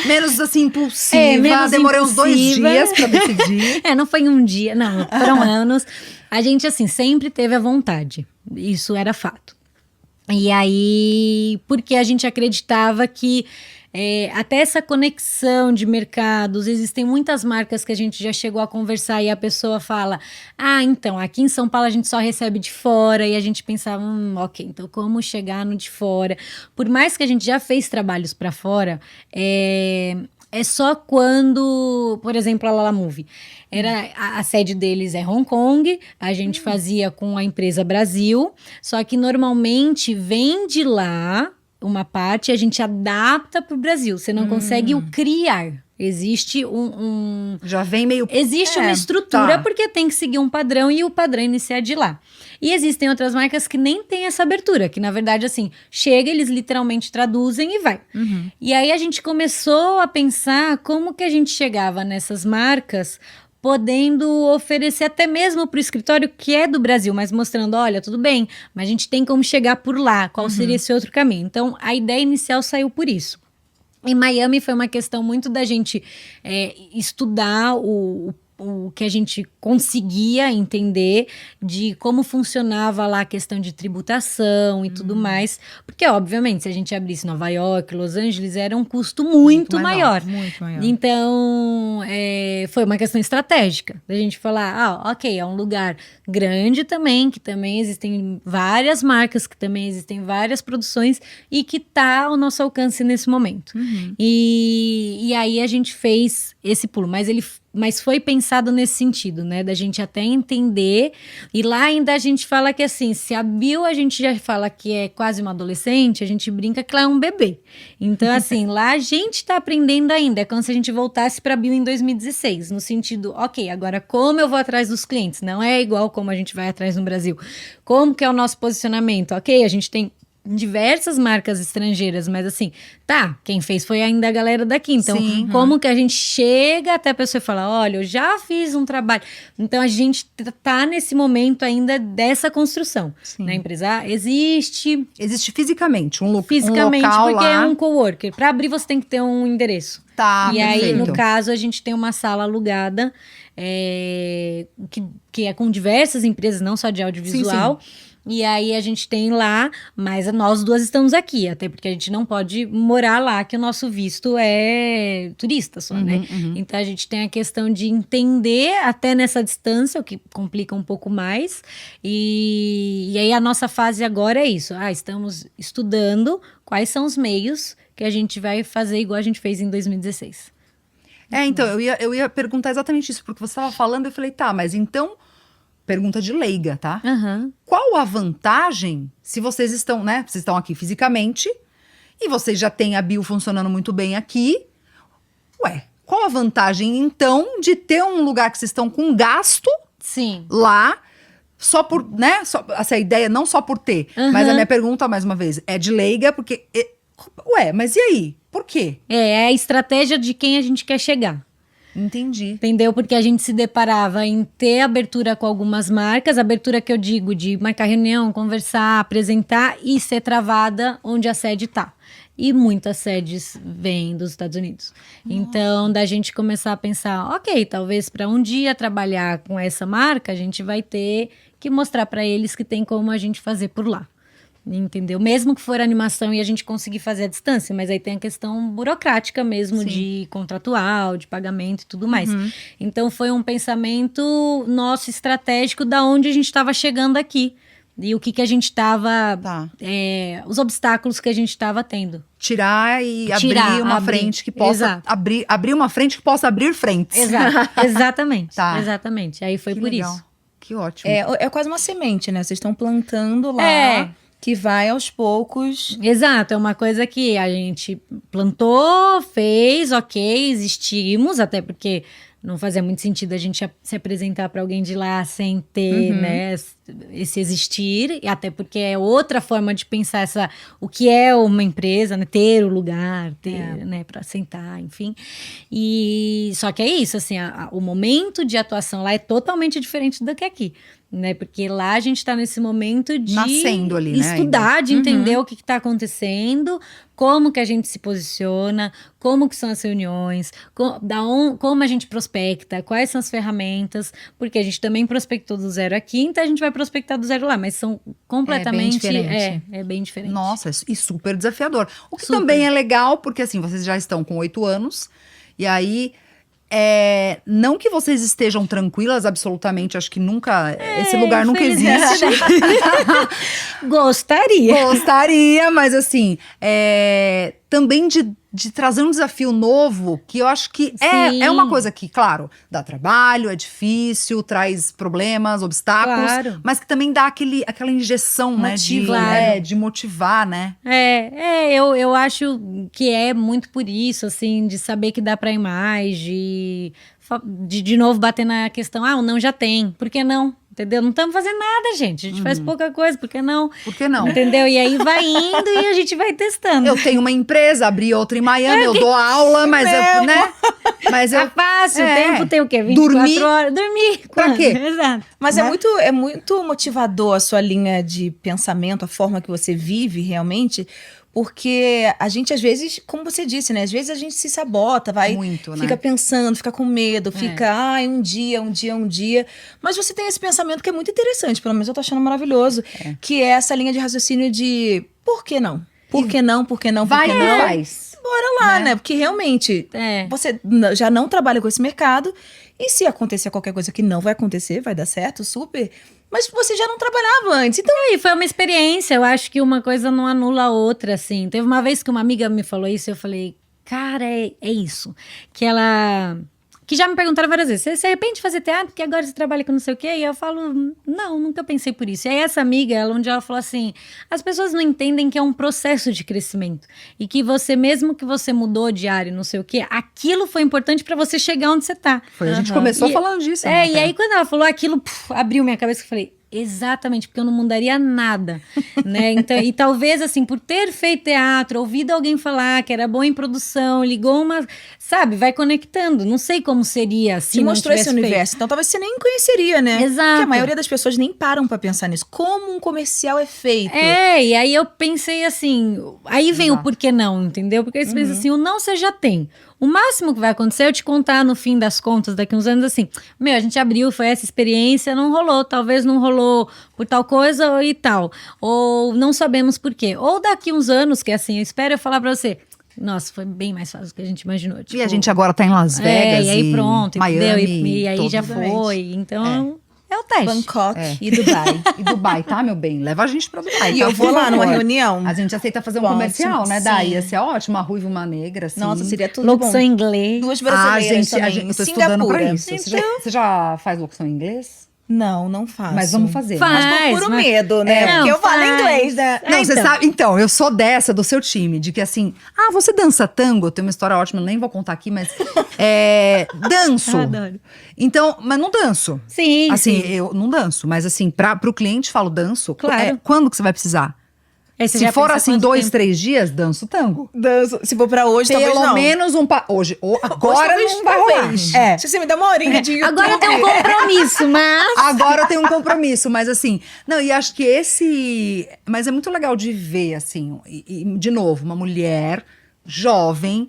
Menos assim, impulsiva. Menos Demorei uns 2 impulsiva. dias pra decidir. Não foi um dia, não, foram anos. A gente, assim, sempre teve a vontade. Isso era fato. E aí, porque a gente acreditava que até essa conexão de mercados. Existem muitas marcas que a gente já chegou a conversar e a pessoa fala, então, aqui em São Paulo a gente só recebe de fora, e a gente pensava, ok, então como chegar no de fora? Por mais que a gente já fez trabalhos para fora, é só quando, por exemplo, a Lala Move. A sede deles é Hong Kong, a gente fazia com a empresa Brasil, só que normalmente vem de lá uma parte e a gente adapta para o Brasil. Você não consegue o criar. Existe Já vem meio... Existe uma estrutura, porque tem que seguir um padrão e o padrão iniciar de lá. E existem outras marcas que nem têm essa abertura, que na verdade, assim, chega, eles literalmente traduzem e vai. E aí a gente começou a pensar como que a gente chegava nessas marcas, podendo oferecer até mesmo para o escritório que é do Brasil, mas mostrando, olha, tudo bem, mas a gente tem como chegar por lá, qual seria esse outro caminho? Então, a ideia inicial saiu por isso. Em Miami foi uma questão muito da gente estudar o que a gente conseguia entender de como funcionava lá a questão de tributação e tudo mais. Porque, obviamente, se a gente abrisse Nova York, Los Angeles, era um custo muito maior. Muito maior. Então, foi uma questão estratégica. Da gente falar, ok, é um lugar grande também, que também existem várias marcas, que também existem várias produções e que está ao nosso alcance nesse momento. E aí a gente fez esse pulo, mas foi pensado nesse sentido, né? Da gente até entender. E lá ainda a gente fala que assim, se a Bill a gente já fala que é quase uma adolescente, a gente brinca que ela é um bebê. Então, assim, lá a gente tá aprendendo ainda. É como se a gente voltasse pra Bill em 2016, no sentido, ok, agora como eu vou atrás dos clientes? Não é igual como a gente vai atrás no Brasil. Como que é o nosso posicionamento? Ok, a gente tem diversas marcas estrangeiras, mas assim, quem fez foi ainda a galera daqui. Então, como que a gente chega até a pessoa e fala, olha, eu já fiz um trabalho. Então, a gente tá nesse momento ainda dessa construção. Na empresa existe fisicamente um local porque lá. É um coworker. Para abrir, você tem que ter um endereço. E aí, no caso, a gente tem uma sala alugada que é com diversas empresas, não só de audiovisual. E aí a gente tem lá, mas nós duas estamos aqui, até porque a gente não pode morar lá, que o nosso visto é turista só, né? Então a gente tem a questão de entender até nessa distância, o que complica um pouco mais. E aí a nossa fase agora é isso. Estamos estudando quais são os meios que a gente vai fazer igual a gente fez em 2016. Então, eu ia perguntar exatamente isso, porque você estava falando, eu falei, mas então... Pergunta de leiga, tá? Qual a vantagem se vocês estão, né? Vocês estão aqui fisicamente e vocês já têm a Bill funcionando muito bem aqui. Qual a vantagem, então, de ter um lugar que vocês estão com gasto lá, só por, né? Essa ideia não só por ter. Mas a minha pergunta, mais uma vez, é de leiga, porque... mas e aí? Por quê? É a estratégia de quem a gente quer chegar. Entendi. Entendeu? Porque a gente se deparava em ter abertura com algumas marcas, abertura que eu digo de marcar reunião, conversar, apresentar e ser travada onde a sede tá. E muitas sedes vêm dos Estados Unidos. Então, da gente começar a pensar, ok, talvez para um dia trabalhar com essa marca, a gente vai ter que mostrar para eles que tem como a gente fazer por lá. Entendeu? Mesmo que for animação e a gente conseguir fazer à distância, mas aí tem a questão burocrática mesmo de contratual, de pagamento e tudo mais. Então foi um pensamento nosso estratégico da onde a gente estava chegando aqui e o que a gente estava, os obstáculos que a gente estava tendo. Tirar e abrir uma frente que possa abrir uma frente que possa abrir frentes. Exatamente. Exatamente. Aí foi que por legal. isso. Que ótimo. É quase uma semente, né? Vocês estão plantando lá. Que vai aos poucos. Exato, é uma coisa que a gente plantou, fez, ok, existimos, até porque não fazia muito sentido a gente se apresentar para alguém de lá sem ter, né, esse existir, e até porque é outra forma de pensar o que é uma empresa, né, ter o lugar, né, para sentar, enfim. E só que é isso, assim, o momento de atuação lá é totalmente diferente do que aqui. né? Porque lá a gente tá nesse momento de Nascendo ali, né, estudar, ainda. de entender o que tá acontecendo, como que a gente se posiciona, como que são as reuniões, como a gente prospecta, quais são as ferramentas, porque a gente também prospectou do zero aqui, então a gente vai prospectar do zero lá, mas são completamente... diferente. É bem diferente. Nossa, e super desafiador. O que Super. também é legal, porque assim, vocês já estão com 8 anos, e aí, não que vocês estejam tranquilas, absolutamente, acho que nunca, esse lugar nunca existe. Gostaria. Gostaria, mas assim, também de trazer um desafio novo, que eu acho que é uma coisa que, claro, dá trabalho, é difícil, traz problemas, obstáculos, Claro. mas que também dá aquela injeção, né, de motivar, né? Eu acho que é muito por isso, assim, de saber que dá pra ir mais, de novo bater na questão, o não já tem, por que não? Entendeu? Não estamos fazendo nada, gente. A gente faz pouca coisa, por que não? Por que não? Entendeu? E aí vai indo e a gente vai testando. Eu tenho uma empresa, abri outra em Miami, eu dou aula, mas eu, né? Mas É fácil, o tempo tem o quê? 24 Dormir? horas? Dormir. Pra quê? Exato. Mas Né? é muito motivador a sua linha de pensamento, a forma que você vive realmente, porque a gente, às vezes, como você disse, né? Às vezes a gente se sabota, Muito, né? fica pensando, fica com medo, fica, um dia. Mas você tem esse pensamento que é muito interessante, pelo menos eu tô achando maravilhoso, que é essa linha de raciocínio de por que não? Por que não? Por que não? Por Vai que e não? faz. Bora lá, né? Porque realmente você já não trabalha com esse mercado. E se acontecer qualquer coisa que não vai acontecer, vai dar certo, super. Mas você já não trabalhava antes. Então, E foi uma experiência, eu acho que uma coisa não anula a outra, assim. Teve uma vez que uma amiga me falou isso, eu falei, cara, é isso. Que já me perguntaram várias vezes, você se arrepende de fazer teatro porque agora você trabalha com não sei o quê? E eu falo, não, nunca pensei por isso. E aí essa amiga, ela falou assim, as pessoas não entendem que é um processo de crescimento. E que você, mesmo que você mudou de área e não sei o quê, aquilo foi importante pra você chegar onde você tá. A gente começou falando disso. né, E cara? aí quando ela falou aquilo, abriu minha cabeça e eu falei, exatamente, porque eu não mudaria nada, né? Então, e talvez, assim, por ter feito teatro, ouvido alguém falar que era bom em produção, ligou uma... Sabe, vai conectando. Não sei como seria se te não mostrou esse tivesse feito. universo. Então, talvez você nem conheceria, né? Exato. Porque a maioria das pessoas nem param pra pensar nisso. Como um comercial é feito. E aí eu pensei assim, aí vem o porquê não, entendeu? Porque aí você pensa assim, o não você já tem. O máximo que vai acontecer é eu te contar no fim das contas, daqui uns anos, assim, a gente abriu, foi essa experiência, não rolou, talvez não rolou por tal coisa e tal, ou não sabemos por quê. Ou daqui uns anos, que assim, eu espero eu falar pra você, nossa, foi bem mais fácil do que a gente imaginou. Tipo, E a gente agora tá em Las Vegas e aí pronto, Miami, entendeu? E aí já todos. foi, então... É o teste. Bangkok. E Dubai. E Dubai, tá, meu bem? Leva a gente pra Dubai. E tá? eu vou Por lá numa favor. reunião. A gente aceita fazer um Nossa, comercial, né, sim. Daí? Ia ser ótimo, uma ruiva e uma negra, assim. Nossa, seria tudo Locução bom. em inglês. Duas brasileiras também. eu tô Singapura. estudando pra isso. Então- Você já faz locução em inglês? Não faço. Mas vamos fazer. Faz. Mas por puro mas- medo, né? Não, Porque eu falo faz. inglês, né? Não, você então. sabe. Então, eu sou dessa, do seu time, de que assim, você dança tango? Eu tenho uma história ótima, nem vou contar aqui, mas. Danço. Adoro. Então, mas não danço. Sim, Assim, sim. eu não danço, mas assim, pro cliente falo danço. Claro. Quando que você vai precisar? Aí você Se já for pensa assim, quanto 2, tempo? 3 dias, danço tango. Danço. Se for pra hoje, talvez Pelo não. menos hoje. Agora talvez, não vai rolar. talvez. Se você me der uma horinha de YouTube. Agora eu tenho um compromisso, mas... Agora eu tenho um compromisso, mas assim, não, e acho que mas é muito legal de ver, assim, de novo, uma mulher jovem,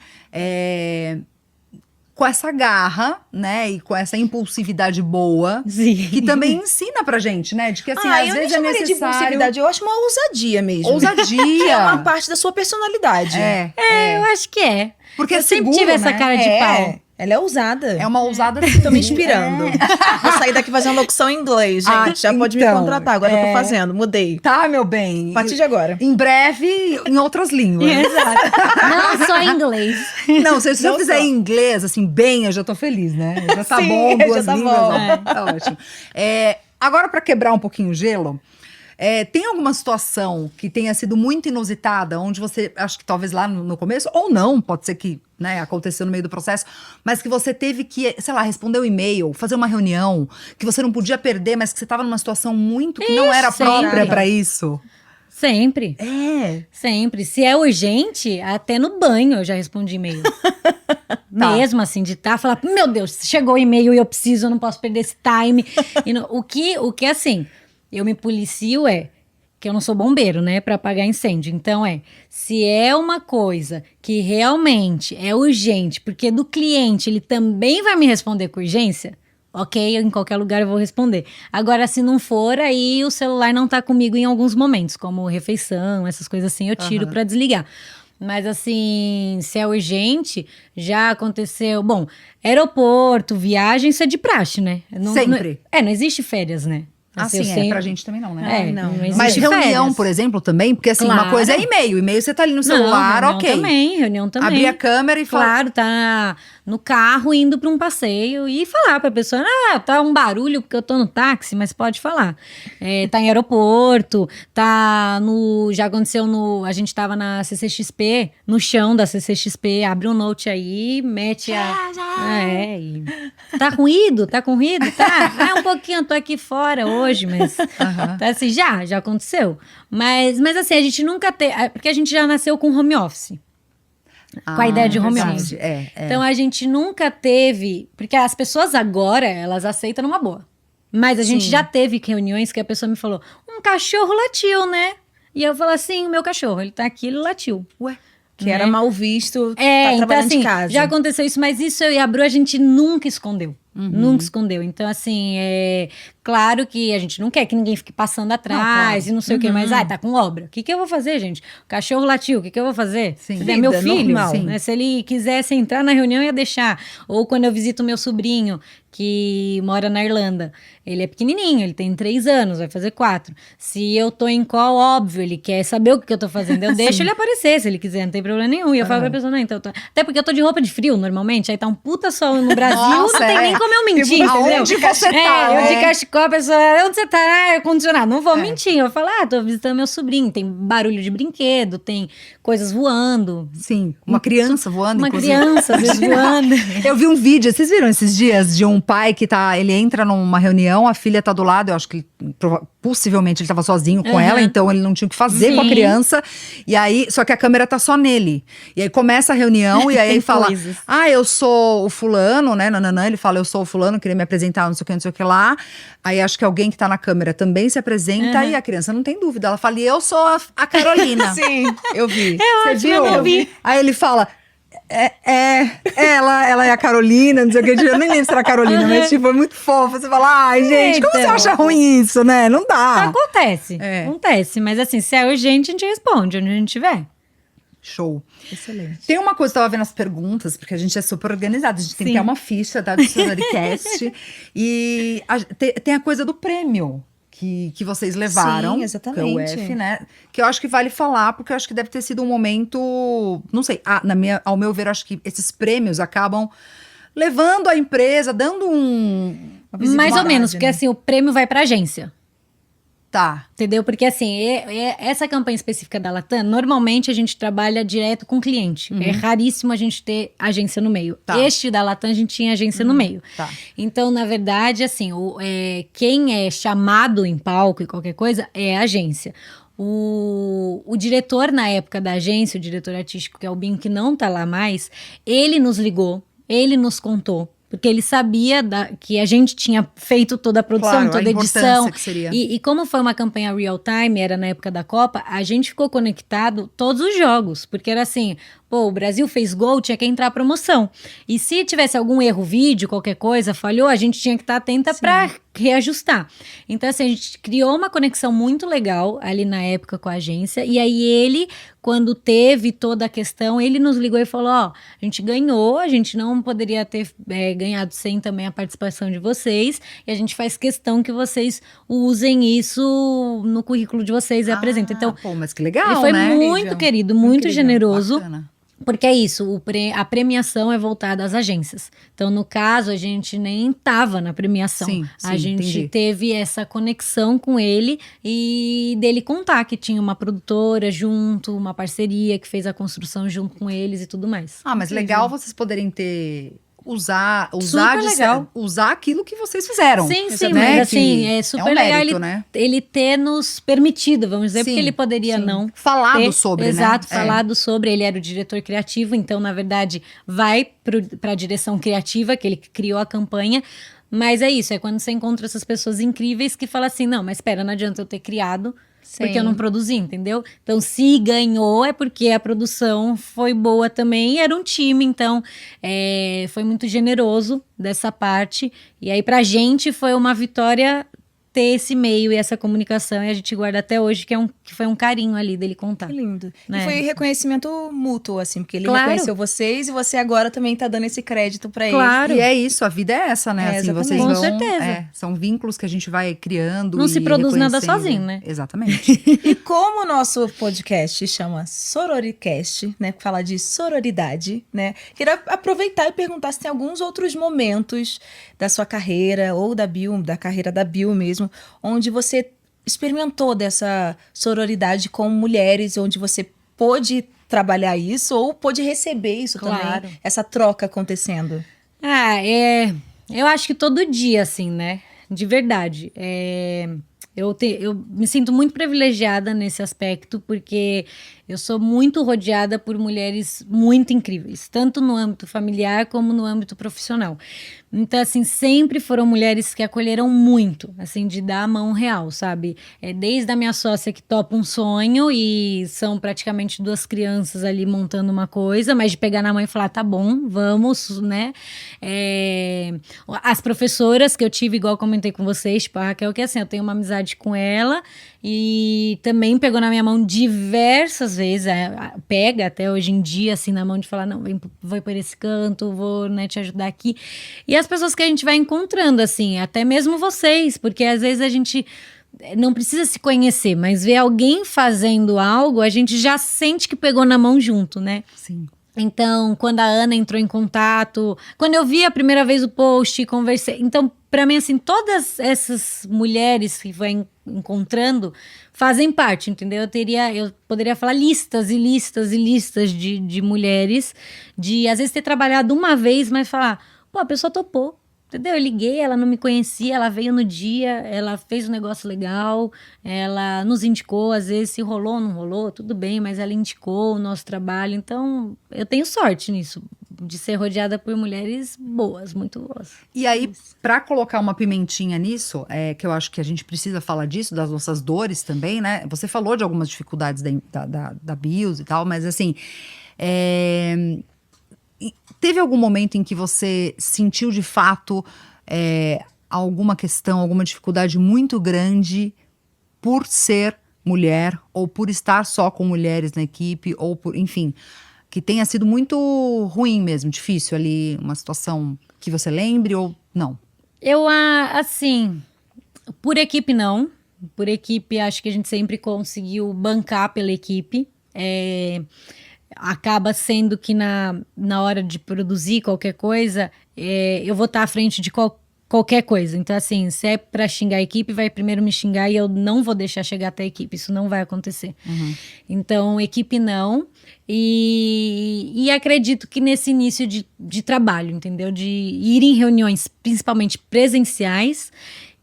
com essa garra, né, e com essa impulsividade boa, Sim. que também ensina pra gente, né, de que assim, eu às não vezes é chamaria de necessário... impulsividade, eu acho uma ousadia mesmo. Ousadia. Que é uma parte da sua personalidade. Eu acho que é. Porque eu é sempre seguro, tive essa né? cara de pau. Ela é ousada. É uma ousada... Tô me inspirando. Vou sair daqui fazendo locução em inglês, gente. Já pode me então, contratar. Agora eu tô fazendo, mudei. Tá, meu bem. A partir de agora. Em breve, em outras línguas. Exato. Não só em inglês. Não, se eu Não fizer só. em inglês, assim, bem, eu já tô feliz, né? Já tá Sim, bom, já duas tá línguas, bom. ó, tá ótimo. Agora, pra quebrar um pouquinho o gelo, tem alguma situação que tenha sido muito inusitada, onde você, acho que talvez lá no começo, ou não, pode ser que, né, aconteceu no meio do processo, mas que você teve que, sei lá, responder um e-mail, fazer uma reunião, que você não podia perder, mas que você tava numa situação muito que não era Ixi, própria sempre. pra isso. Sempre. Sempre. Se é urgente, até no banho eu já respondi e-mail. Mesmo assim, de falar, meu Deus, chegou o e-mail e eu não posso perder esse time. O que assim, eu me policio que eu não sou bombeiro, né, pra apagar incêndio. Então se é uma coisa que realmente é urgente, porque do cliente ele também vai me responder com urgência, ok, em qualquer lugar eu vou responder. Agora, se não for, aí o celular não tá comigo em alguns momentos, como refeição, essas coisas assim, eu tiro pra desligar. Mas assim, se é urgente, já aconteceu. Bom, aeroporto, viagem, isso é de praxe, né? Sempre. Não existe férias, né? Assim, pra gente também não, né? Não existe Mas reunião, férias. por exemplo, também, porque assim, Claro. uma coisa é e-mail. E-mail você tá ali no celular, reunião ok. Reunião também. Abrir a câmera e falar. Claro, tá no carro indo pra um passeio e falar pra pessoa, tá um barulho porque eu tô no táxi, mas pode falar. Tá em aeroporto, já aconteceu a gente tava na CCXP, no chão da CCXP, abre um note aí, mete tá com ruído? Tá? Um pouquinho, eu tô aqui fora hoje, mas tá assim, já aconteceu. Mas assim, a gente nunca teve, porque a gente já nasceu com home office. Com a ideia de home office. Então a gente nunca teve, porque as pessoas agora, elas aceitam numa boa. Mas a gente já teve reuniões que a pessoa me falou, um cachorro latiu, né? E eu falo assim, o meu cachorro, ele tá aqui, ele latiu. Ué? Que era mal visto, tá então trabalhando assim, de casa. já aconteceu isso, mas isso eu e a Bru, a gente nunca escondeu. Nunca escondeu. Então, assim, claro que a gente não quer que ninguém fique passando atrás e não sei o quê, mas, tá com obra. O que eu vou fazer, gente? O cachorro latiu, o que eu vou fazer? Sim. É meu filho, normal. né? Se ele quisesse entrar na reunião, ia deixar. Ou quando eu visito meu sobrinho, que mora na Irlanda, ele é pequenininho, ele tem 3 anos, vai fazer 4. Se eu tô em call, óbvio, ele quer saber o que eu tô fazendo. Eu deixo ele aparecer, se ele quiser, não tem problema nenhum. E eu falo pra pessoa, não, então... Até porque eu tô de roupa de frio, normalmente, aí tá um puta sol no Brasil, Nossa, não tem nem como eu mentir, Tipo, entendeu? aonde você tá, eu de né? cachecol, a pessoa, onde você tá? Ar-condicionado. Não vou mentir, eu falo, tô visitando meu sobrinho, tem barulho de brinquedo, tem coisas voando. Sim, uma criança voando, Uma inclusive. criança, às vezes, voando. Eu vi um vídeo, vocês viram esses dias, de um pai que ele entra numa reunião, a filha tá do lado, eu acho que possivelmente ele tava sozinho com ela, então ele não tinha o que fazer com a criança, e aí, só que a câmera tá só nele. E aí começa a reunião, e aí ele fala, coisas. eu sou o fulano, né, nananã, ele fala, eu sou o fulano, queria me apresentar, não sei o que lá. Aí acho que alguém que tá na câmera também se apresenta, e a criança não tem dúvida, ela fala, e eu sou a Carolina. Sim, eu vi. Você viu? eu vi. Aí ele fala... ela é a Carolina, não sei o que, eu nem lembro se era a Carolina, mas tipo, é muito fofa. Você fala, ai, gente, como você Então. acha ruim isso, né? Não dá. Acontece, mas assim, se é urgente, a gente responde onde a gente estiver. Show. Excelente. Tem uma coisa, eu tava vendo as perguntas, porque a gente é super organizada, a gente tem que ter uma ficha, tá, do Storycast. E tem a coisa do prêmio. Que vocês levaram, Sim, exatamente. que é o UF, né? Que eu acho que vale falar, porque eu acho que deve ter sido um momento, não sei, ao meu ver, acho que esses prêmios acabam levando a empresa, dando Mais ou menos, porque né? assim, o prêmio vai pra agência. Tá. Entendeu? Porque assim, essa campanha específica da Latam, normalmente a gente trabalha direto com o cliente. É raríssimo a gente ter agência no meio. Tá. Este da Latam, a gente tinha agência no meio. Tá. Então, na verdade, assim, quem é chamado em palco e qualquer coisa é a agência. O diretor, na época da agência, o diretor artístico, que é o Binho, que não tá lá mais, ele nos ligou, ele nos contou. Porque ele sabia que a gente tinha feito toda a produção, Claro, toda a edição. importância que seria. E como foi uma campanha real time, era na época da Copa, a gente ficou conectado todos os jogos. Porque era assim, o Brasil fez gol, tinha que entrar a promoção. E se tivesse algum erro, vídeo, qualquer coisa, falhou, a gente tinha que estar atenta para reajustar. Então, assim, a gente criou uma conexão muito legal ali na época com a agência. E aí ele, quando teve toda a questão, ele nos ligou e falou, a gente ganhou, a gente não poderia ter ganhado sem também a participação de vocês. E a gente faz questão que vocês usem isso no currículo de vocês e apresentem. Então, pô, mas que legal, ele foi né? muito querido, muito Incrível, generoso. bacana. Porque é isso, a premiação é voltada às agências. Então, no caso, a gente nem estava na premiação. Sim, a gente entendi. teve essa conexão com ele e dele contar que tinha uma produtora junto, uma parceria que fez a construção junto com eles e tudo mais. Mas legal vocês poderem ter usar legal. usar aquilo que vocês fizeram. Sim, sim, né? mas assim, Que é super um legal mérito, ele, né? ele ter nos permitido, vamos dizer, Sim, porque ele poderia sim. não Falado ter. sobre, Exato, né? falado sobre, ele era o diretor criativo, então, na verdade, vai para a direção criativa, que ele criou a campanha, mas é isso, é quando você encontra essas pessoas incríveis que falam assim, não, mas espera, não adianta eu ter criado, porque eu não produzi, entendeu? Então, se ganhou, é porque a produção foi boa também, e era um time, então, foi muito generoso dessa parte, e aí pra gente foi uma vitória ter esse meio e essa comunicação, e a gente guarda até hoje, que foi um carinho ali dele contar. Que lindo. Né? E foi reconhecimento mútuo, assim, porque ele Claro. reconheceu vocês e você agora também tá dando esse crédito pra ele. Claro. E é isso, a vida é essa, né? É, Assim, exatamente. vocês Com vão, certeza. são vínculos que a gente vai criando. Não e se produz nada reconhecendo. sozinho, né? Exatamente. E como o nosso podcast chama Sororicast, né, fala de sororidade, né, queria aproveitar e perguntar se tem alguns outros momentos da sua carreira ou da Bill, da carreira da Bill mesmo, onde você experimentou dessa sororidade com mulheres, onde você pôde trabalhar isso ou pôde receber isso Claro. também, essa troca acontecendo. Eu acho que todo dia, assim, né? De verdade. Eu me sinto muito privilegiada nesse aspecto, porque eu sou muito rodeada por mulheres muito incríveis, tanto no âmbito familiar como no âmbito profissional. Então, assim, sempre foram mulheres que acolheram muito, assim, de dar a mão real, sabe? Desde a minha sócia que topa um sonho e são praticamente 2 crianças ali montando uma coisa, mas de pegar na mão e falar, tá bom, vamos, né? As professoras que eu tive, igual eu comentei com vocês, tipo a Raquel, que assim, eu tenho uma amizade com ela e também pegou na minha mão diversas vezes, pega até hoje em dia, assim, na mão de falar, não, vou por esse canto, vou, né, te ajudar aqui. E as pessoas que a gente vai encontrando, assim, até mesmo vocês, porque às vezes a gente não precisa se conhecer, mas ver alguém fazendo algo, a gente já sente que pegou na mão junto, né? Sim. Então, quando a Ana entrou em contato, quando eu vi a primeira vez o post, conversei. Então, pra mim, assim, todas essas mulheres que vai encontrando fazem parte, entendeu? Eu poderia falar listas e listas e listas de mulheres, de às vezes ter trabalhado uma vez, mas falar, pô, a pessoa topou. Entendeu? Eu liguei, ela não me conhecia, ela veio no dia, ela fez um negócio legal, ela nos indicou, às vezes se rolou ou não rolou, tudo bem, mas ela indicou o nosso trabalho, então eu tenho sorte nisso, de ser rodeada por mulheres boas, muito boas. E aí, pra colocar uma pimentinha nisso, que eu acho que a gente precisa falar disso, das nossas dores também, né? Você falou de algumas dificuldades da BIOS e tal, mas assim, teve algum momento em que você sentiu de fato alguma questão, alguma dificuldade muito grande por ser mulher ou por estar só com mulheres na equipe ou por, enfim, que tenha sido muito ruim mesmo, difícil ali, uma situação que você lembre ou não? Eu, assim, por equipe não. Por equipe acho que a gente sempre conseguiu bancar pela equipe. Acaba sendo que na hora de produzir qualquer coisa, eu vou estar à frente de qualquer coisa. Então, assim, se é pra xingar a equipe, vai primeiro me xingar e eu não vou deixar chegar até a equipe. Isso não vai acontecer. Uhum. Então, equipe não. E acredito que nesse início de trabalho, entendeu? De ir em reuniões, principalmente presenciais,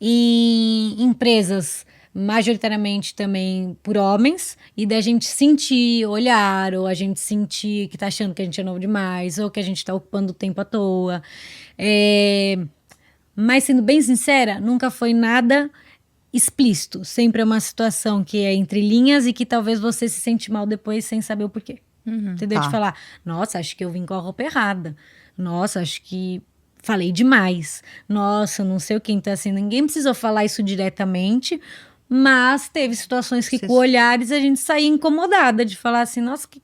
em empresas majoritariamente também por homens, e da gente sentir, olhar, ou a gente sentir que tá achando que a gente é novo demais, ou que a gente tá ocupando o tempo à toa. Mas, sendo bem sincera, nunca foi nada explícito. Sempre é uma situação que é entre linhas e que talvez você se sente mal depois sem saber o porquê. Entendeu? Tá. De falar, nossa, acho que eu vim com a roupa errada. Nossa, acho que falei demais. Nossa, não sei o que. Então, assim, ninguém precisou falar isso diretamente, mas teve situações que com olhares a gente saía incomodada de falar assim, nossa, que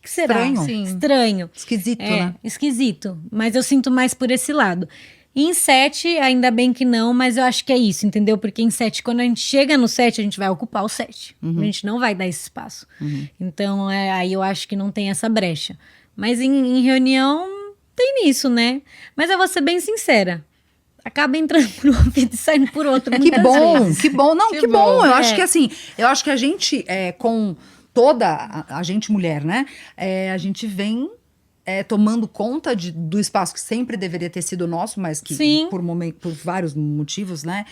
será? Estranho. Sim. Estranho. Esquisito, né? Esquisito. Mas eu sinto mais por esse lado. E em set, ainda bem que não, mas eu acho que é isso, entendeu? Porque em set, quando a gente chega no set, a gente vai ocupar o set. A gente não vai dar esse espaço. Então, aí eu acho que não tem essa brecha. Mas em reunião, tem nisso, né? Mas eu vou ser bem sincera. Acaba entrando por um ouvido e saindo por outro. Que bom, vezes. que bom. Não, Que que bom. bom. Eu acho que assim, eu acho que a gente, com toda a gente mulher, né? A gente vem tomando conta do espaço que sempre deveria ter sido nosso, mas que por vários motivos, né?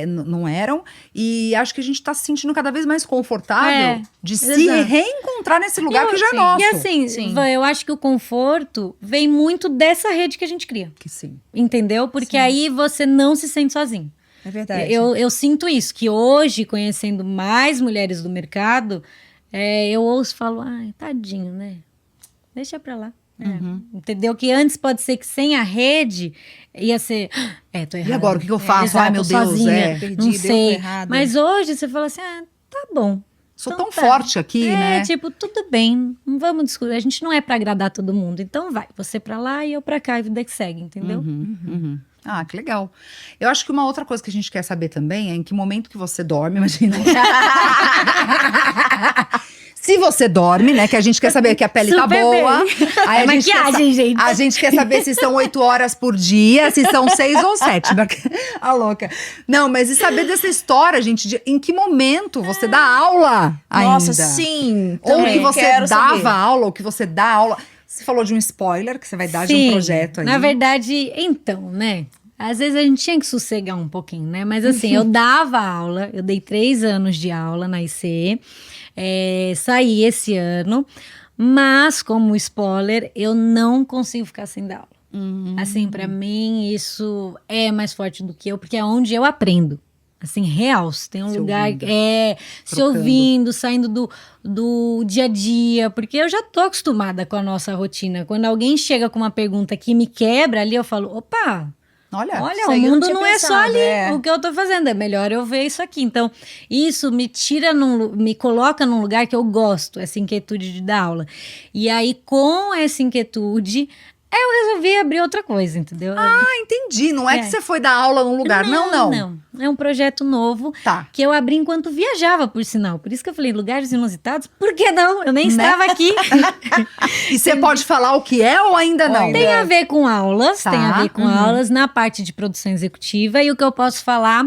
Não eram. E acho que a gente tá se sentindo cada vez mais confortável de se reencontrar nesse lugar que já é nosso. E assim, eu acho que o conforto vem muito dessa rede que a gente cria. Que sim. Entendeu? Porque aí você não se sente sozinho. É verdade. Eu sinto isso, que hoje, conhecendo mais mulheres do mercado, eu ouço e falo, ai, tadinho, né? Deixa pra lá. Entendeu? Que antes pode ser que sem a rede ia ser. Tô errado. E agora, o que eu faço? Exato, Ai, meu Deus, sozinha, perdi, não deu sei. errado. Mas hoje você fala assim: tá bom. Sou Então tão forte aqui, né? Tipo, tudo bem, não vamos discutir. A gente não é pra agradar todo mundo. Então vai, você pra lá e eu pra cá, e vida que segue, entendeu? Ah, que legal. Eu acho que uma outra coisa que a gente quer saber também é em que momento que você dorme, imagina. Se você dorme, né? Que a gente quer saber que a pele tá boa. Aí maquiagem, gente. A gente quer saber se são 8 horas por dia, se são 6 ou 7. A louca. Não, mas e saber dessa história, gente? Em que momento você dá aula ainda? Nossa, sim. Ou que você quero dava saber. aula, ou que você dá aula. Você falou de um spoiler que você vai dar de um projeto aí. Na verdade, então, né? Às vezes a gente tinha que sossegar um pouquinho, né? Mas assim, eu dava aula, eu dei 3 anos de aula na IC, saí esse ano, mas como spoiler, eu não consigo ficar sem dar aula. Assim, pra mim, isso é mais forte do que eu, porque é onde eu aprendo. Assim, real, se tem um lugar se ouvindo, saindo do dia a dia, porque eu já tô acostumada com a nossa rotina. Quando alguém chega com uma pergunta que me quebra ali, eu falo, opa, olha, o mundo não é só ali o que eu tô fazendo, é melhor eu ver isso aqui. Então, isso me me coloca num lugar que eu gosto, essa inquietude de dar aula. E aí, com essa inquietude, eu resolvi abrir outra coisa, entendeu? Entendi. Não é que você foi dar aula num lugar. Não. É um projeto novo que eu abri enquanto viajava, por sinal. Por isso que eu falei, lugares inusitados, por que não? Eu nem estava aqui. E você pode falar o que é ou ainda não? Tem a ver com aulas, tem a ver com aulas na parte de produção executiva. E o que eu posso falar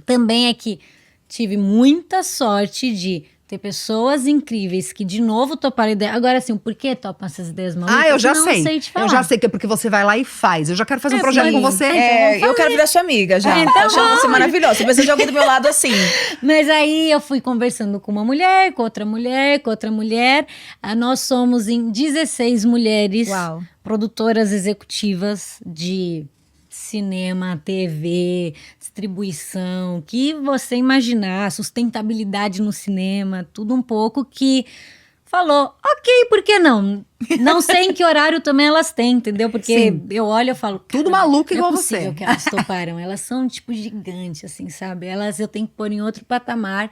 também é que tive muita sorte de ter pessoas incríveis que de novo toparam ideia. Agora, assim, por que topam essas ideias malucas? Eu já não sei. te falar. Eu já sei que é porque você vai lá e faz. Eu já quero fazer um projeto com você. Eu quero virar sua amiga já. Então Eu achando você maravilhosa. Você precisa de alguém do meu lado assim. Mas aí eu fui conversando com uma mulher, com outra mulher, com outra mulher. Nós somos em 16 mulheres produtoras executivas de cinema, TV, distribuição, que você imaginar, sustentabilidade no cinema, tudo um pouco que falou, ok, por que não? Não sei em que horário também elas têm, entendeu? Porque eu olho e falo, tudo maluco igual você. Não é possível você. que elas toparam. Elas são, tipo, gigantes, assim, sabe? Elas eu tenho que pôr em outro patamar.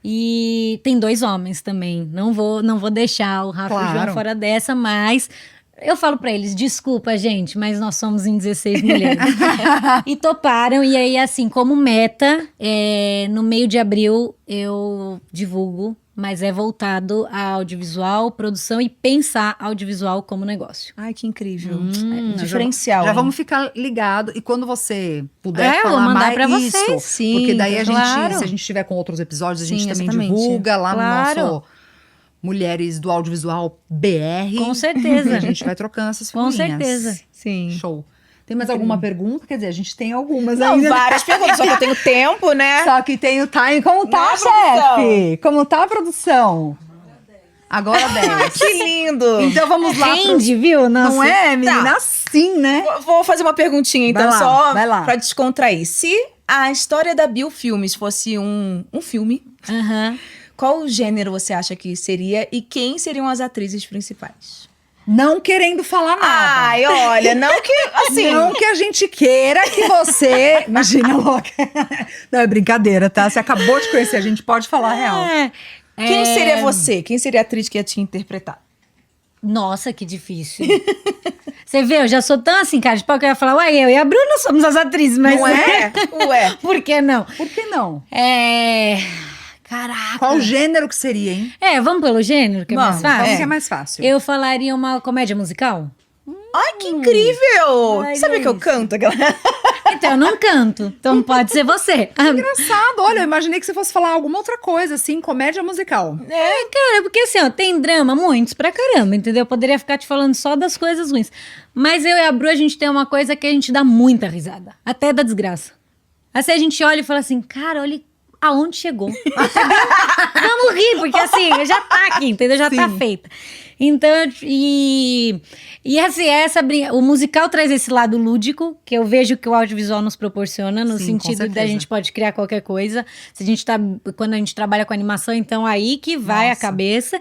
E tem 2 homens também. Não vou deixar o Rafa e o João fora dessa, mas eu falo pra eles, desculpa, gente, mas nós somos em 16 mulheres. E toparam, e aí, assim, como meta, no meio de abril eu divulgo, mas é voltado a audiovisual, produção e pensar audiovisual como negócio. Ai, que incrível. Diferencial. Já vamos ficar ligado. E quando você puder eu vou falar mandar mais pra vocês. Sim, porque daí a gente, claro. se a gente tiver com outros episódios, a Sim, gente também exatamente. divulga lá Claro. no nosso Mulheres do Audiovisual BR. Com certeza. E a gente vai trocando essas Com figurinhas. certeza. Sim. Show. Tem mais alguma pergunta? Quer dizer, a gente tem algumas Não, ainda. várias perguntas, só que eu tenho tempo, né? Só que tem o time. Como tá, Né, chefe? Como tá a produção? Agora 10. Que lindo! Então vamos lá. Rende, viu? Nossa. Não é, menina? Tá. Assim, né? Vou fazer uma perguntinha, então, Vai lá, só vai lá. pra descontrair. Se a história da Bill Filmes fosse um filme, Aham. qual gênero você acha que seria e quem seriam as atrizes principais? Não querendo falar nada. Ai, olha, não que, assim... Não que a gente queira que você... Imagina, louca. Não, é brincadeira, tá? Você acabou de conhecer, a gente pode falar a real. Quem seria você? Quem seria a atriz que ia te interpretar? Nossa, que difícil. Você vê, eu já sou tão assim, cara de pau, que eu ia falar, ué, eu e a Bruna somos as atrizes, mas... Não é? Ué. Por que não? Por que não? Caraca. Qual gênero que seria, hein? Vamos pelo gênero, que é mais Vamos, fácil? Que é mais fácil. Eu falaria uma comédia musical? Ai, que incrível! Ai, Sabe que eu isso. canto? Aquela... Então, eu não canto. Então pode ser você. Engraçado, olha, eu imaginei que você fosse falar alguma outra coisa, assim, comédia musical. Cara, porque assim, ó, tem drama, muitos pra caramba, entendeu? Eu poderia ficar te falando só das coisas ruins. Mas eu e a Bru, a gente tem uma coisa que a gente dá muita risada. Até da desgraça. Assim, a gente olha e fala assim, cara, olha aonde chegou. Vamos rir, porque assim, já tá aqui, entendeu? Já tá feita. Então, assim, o musical traz esse lado lúdico, que eu vejo que o audiovisual nos proporciona, no Sim, com sentido da certeza. gente pode criar qualquer coisa. Se a gente quando a gente trabalha com animação, então aí que vai a Nossa. cabeça.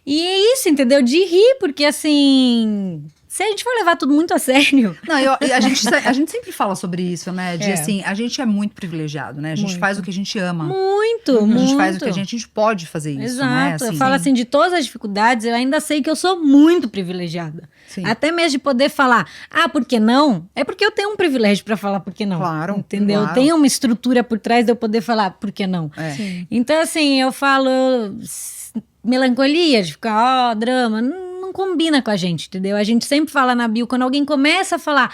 E é isso, entendeu? De rir, porque assim, se a gente for levar tudo muito a sério, Não, e a gente sempre fala sobre isso, né? De É. assim, a gente é muito privilegiado, né? A gente Muito. faz o que a gente ama. muito, A muito. gente faz o que a gente pode fazer isso, né? Exato. Eu falo assim, de todas as dificuldades, eu ainda sei que eu sou muito privilegiada. Sim. Até mesmo de poder falar, por que não? É porque eu tenho um privilégio pra falar por que não. Claro, Entendeu? claro. Tem uma estrutura por trás de eu poder falar por que não. É. Então, assim, eu falo melancolia, de ficar, drama, não combina com a gente, entendeu? A gente sempre fala na bio, quando alguém começa a falar,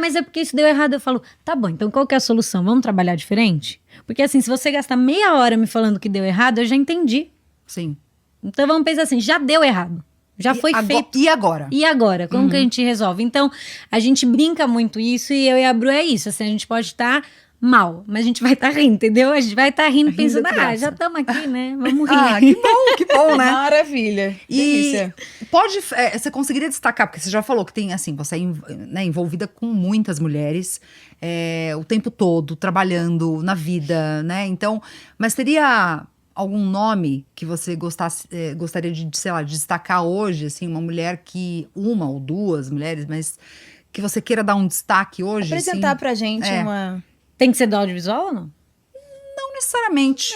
mas é porque isso deu errado, eu falo, tá bom, então qual que é a solução? Vamos trabalhar diferente? Porque assim, se você gastar meia hora me falando que deu errado, eu já entendi. Sim. Então vamos pensar assim, já deu errado. Já foi feito. E agora? E agora? Como que a gente resolve? Então, a gente brinca muito isso e eu e a Bru é isso. Assim, a gente pode estar mal, mas a gente vai estar rindo, entendeu? A gente vai estar rindo pensando, de graça. já estamos aqui, né? Vamos rir. Que bom, né? Maravilha. E Delícia. você conseguiria destacar, porque você já falou que tem, assim, você é né, envolvida com muitas mulheres o tempo todo, trabalhando na vida, né? Então, mas teria algum nome que você gostaria de, sei lá, de destacar hoje, assim, uma ou duas mulheres, mas que você queira dar um destaque hoje? Apresentar assim? pra gente uma... Tem que ser do audiovisual ou não? Não necessariamente.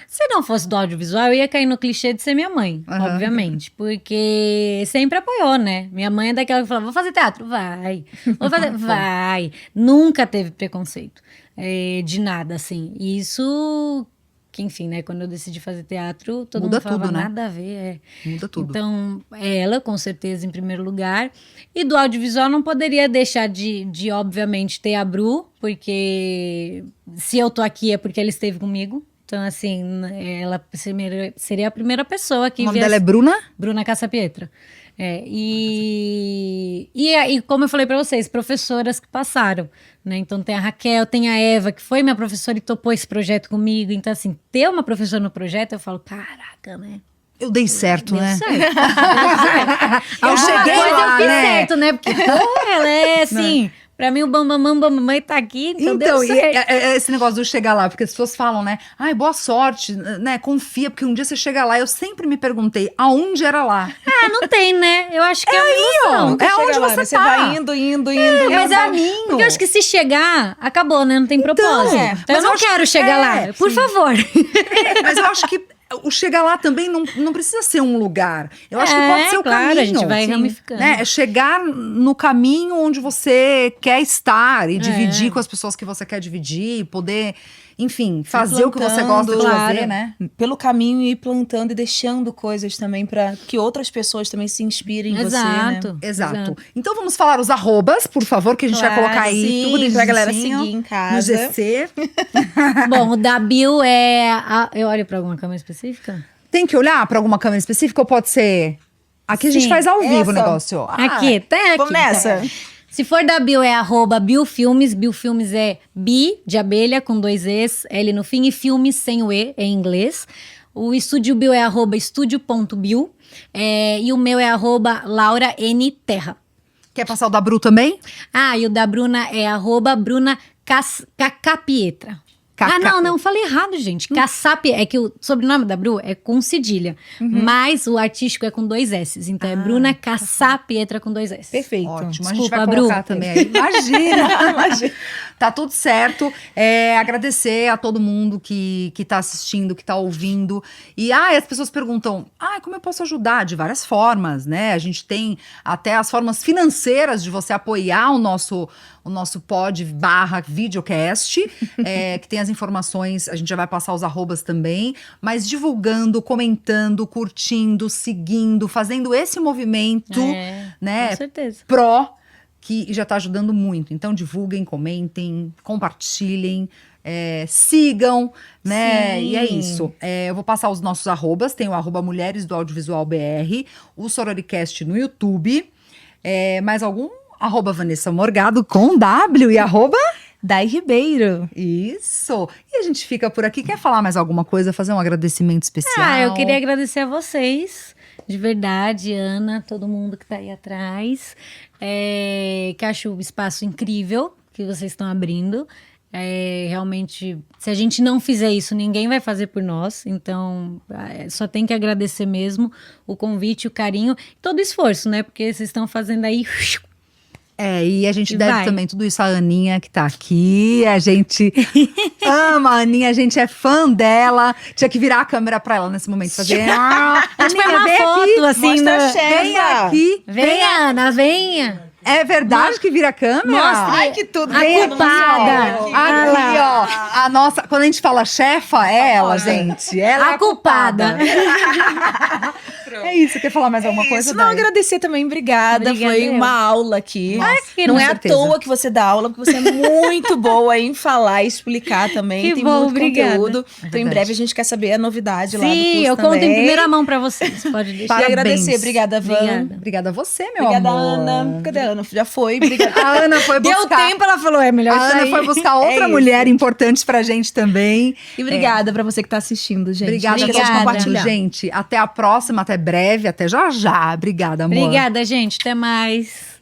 Se não fosse do audiovisual, eu ia cair no clichê de ser minha mãe, Aham. obviamente. Porque sempre apoiou, né? Minha mãe é daquela que falava, vou fazer teatro? Vai. Vou fazer? Vai. Nunca teve preconceito de nada, assim. E isso, que enfim, né? Quando eu decidi fazer teatro, todo Muda mundo falava, tudo, né? nada a ver. Muda tudo. Então, ela, com certeza, em primeiro lugar. E do audiovisual, não poderia deixar de obviamente, ter a Bru, porque se eu tô aqui é porque ela esteve comigo. Então, assim, ela seria a primeira pessoa que O nome dela é Bruna? Bruna Cassapietra. E como eu falei pra vocês, professoras que passaram, né? Então tem a Raquel, tem a Eva, que foi minha professora e topou esse projeto comigo. Então, assim, ter uma professora no projeto, eu falo, caraca, né? Eu dei certo, Deu né? certo. Eu Alguma cheguei coisa lá, eu fiz né? certo, né? Porque, pô, ela é assim, pra mim o Bambamãe tá aqui, então deu e certo. esse negócio do chegar lá, porque as pessoas falam, né? Ai, boa sorte, né? Confia, porque um dia você chega lá. Eu sempre me perguntei, aonde era lá? Não tem, né? Eu acho que é uma ilusão. ó. É Chega onde lá, você né? Você tá. vai indo. Mas é o caminho. porque eu acho que se chegar, acabou, né? Não tem propósito. é. Então Mas eu não eu acho quero que chegar lá. Por favor. Mas eu acho que o chegar lá também não precisa ser um lugar. Eu acho que pode ser o claro, caminho. a gente vai Sim. ramificando. Né? É chegar no caminho onde você quer estar e dividir com as pessoas que você quer dividir, poder, enfim, fazer o que você gosta de Claro. fazer, né? Pelo caminho ir plantando e deixando coisas também pra que outras pessoas também se inspirem em você, né? Exato. Então vamos falar os arrobas, por favor, que a gente vai colocar aí sim, tudo pra galera bonitinho seguir em no casa. GC. Bom, o da Bill eu olho pra alguma câmera específica? Tem que olhar para alguma câmera específica ou pode ser... Aqui a gente Sim, faz ao vivo o essa. negócio. Aqui, tem aqui. Vamos nessa? Se for da Bill, é @BillFilmes. BillFilmes é bi, de abelha, com 2 Es, L no fim, e filmes sem o E, em inglês. O Estúdio Bill é @estúdio.bill. E o meu é @LauraNTerra. Quer passar o da Bru também? E o da Bruna é @Bruna Cacapietra. Não, falei errado, gente. Cassapietra, é que o sobrenome da Bru é com cedilha, mas o artístico é com 2 S's, então é Bruna Cassapietra com 2 S. Perfeito. Ótimo, a gente Desculpa, vai Bru. colocar também aí. Imagina. Tá tudo certo. Agradecer a todo mundo que tá assistindo, que tá ouvindo. E as pessoas perguntam, como eu posso ajudar? De várias formas, né? A gente tem até as formas financeiras de você apoiar o nosso pod/videocast, que tem as informações, a gente já vai passar os arrobas também, mas divulgando, comentando, curtindo, seguindo, fazendo esse movimento, né? Com certeza. Pró que já tá ajudando muito. Então, divulguem, comentem, compartilhem, sigam, né? Sim. E é isso. Eu vou passar os nossos arrobas. Tem o arroba Mulheres do Audiovisual BR, o Sororicast no YouTube. Mais algum? Arroba Vanessa Morgado com W e arroba... Dai Ribeiro. Isso. E a gente fica por aqui. Quer falar mais alguma coisa? Fazer um agradecimento especial? Eu queria agradecer a vocês, de verdade, Ana, todo mundo que tá aí atrás, que acho o espaço incrível que vocês estão abrindo. Realmente, se a gente não fizer isso, ninguém vai fazer por nós. Então, só tem que agradecer mesmo o convite, o carinho, todo o esforço, né? Porque vocês estão fazendo aí... E a gente E deve vai. também tudo isso à Aninha que tá aqui. A gente ama a Aninha, a gente é fã dela. Tinha que virar a câmera pra ela nesse momento. Fazer. A gente põe Aninha, uma vem foto aqui. assim, Mostra a né? chefa. Vem aqui. Venha, Ana, venha. É verdade que vira a câmera? Mostre Ai, que tudo. a Vem, culpada. Aqui, Aqui, ó. A nossa. Quando a gente fala chefa, é ela, gente. Ela é A culpada. É isso. Quer falar mais alguma coisa? Isso, não, Dai? agradecer também, obrigada. Obrigada, Foi eu. uma aula aqui. Nossa, que não com é à certeza. toa que você dá aula, porque você é muito boa em falar e explicar também. Que Tem bom, muito obrigada. conteúdo. Então, em verdade. breve, a gente quer saber a novidade lá do Sim, curso eu conto em também. primeira mão pra vocês, pode deixar. E Parabéns. agradecer. Obrigada, Van. Obrigada. Obrigada a você, meu Obrigada, amor. Ana. Cadê a Ana? Já foi. Obrigada. A Ana foi Deu buscar. tempo, ela falou, melhor A Ana sair. foi buscar outra isso. mulher importante pra gente também. E obrigada pra você que tá assistindo, gente. Obrigada Não por esqueça de Obrigada. compartilhar. gente. Até a próxima, até breve, até já já. Obrigada, amor. Obrigada, gente. Até mais.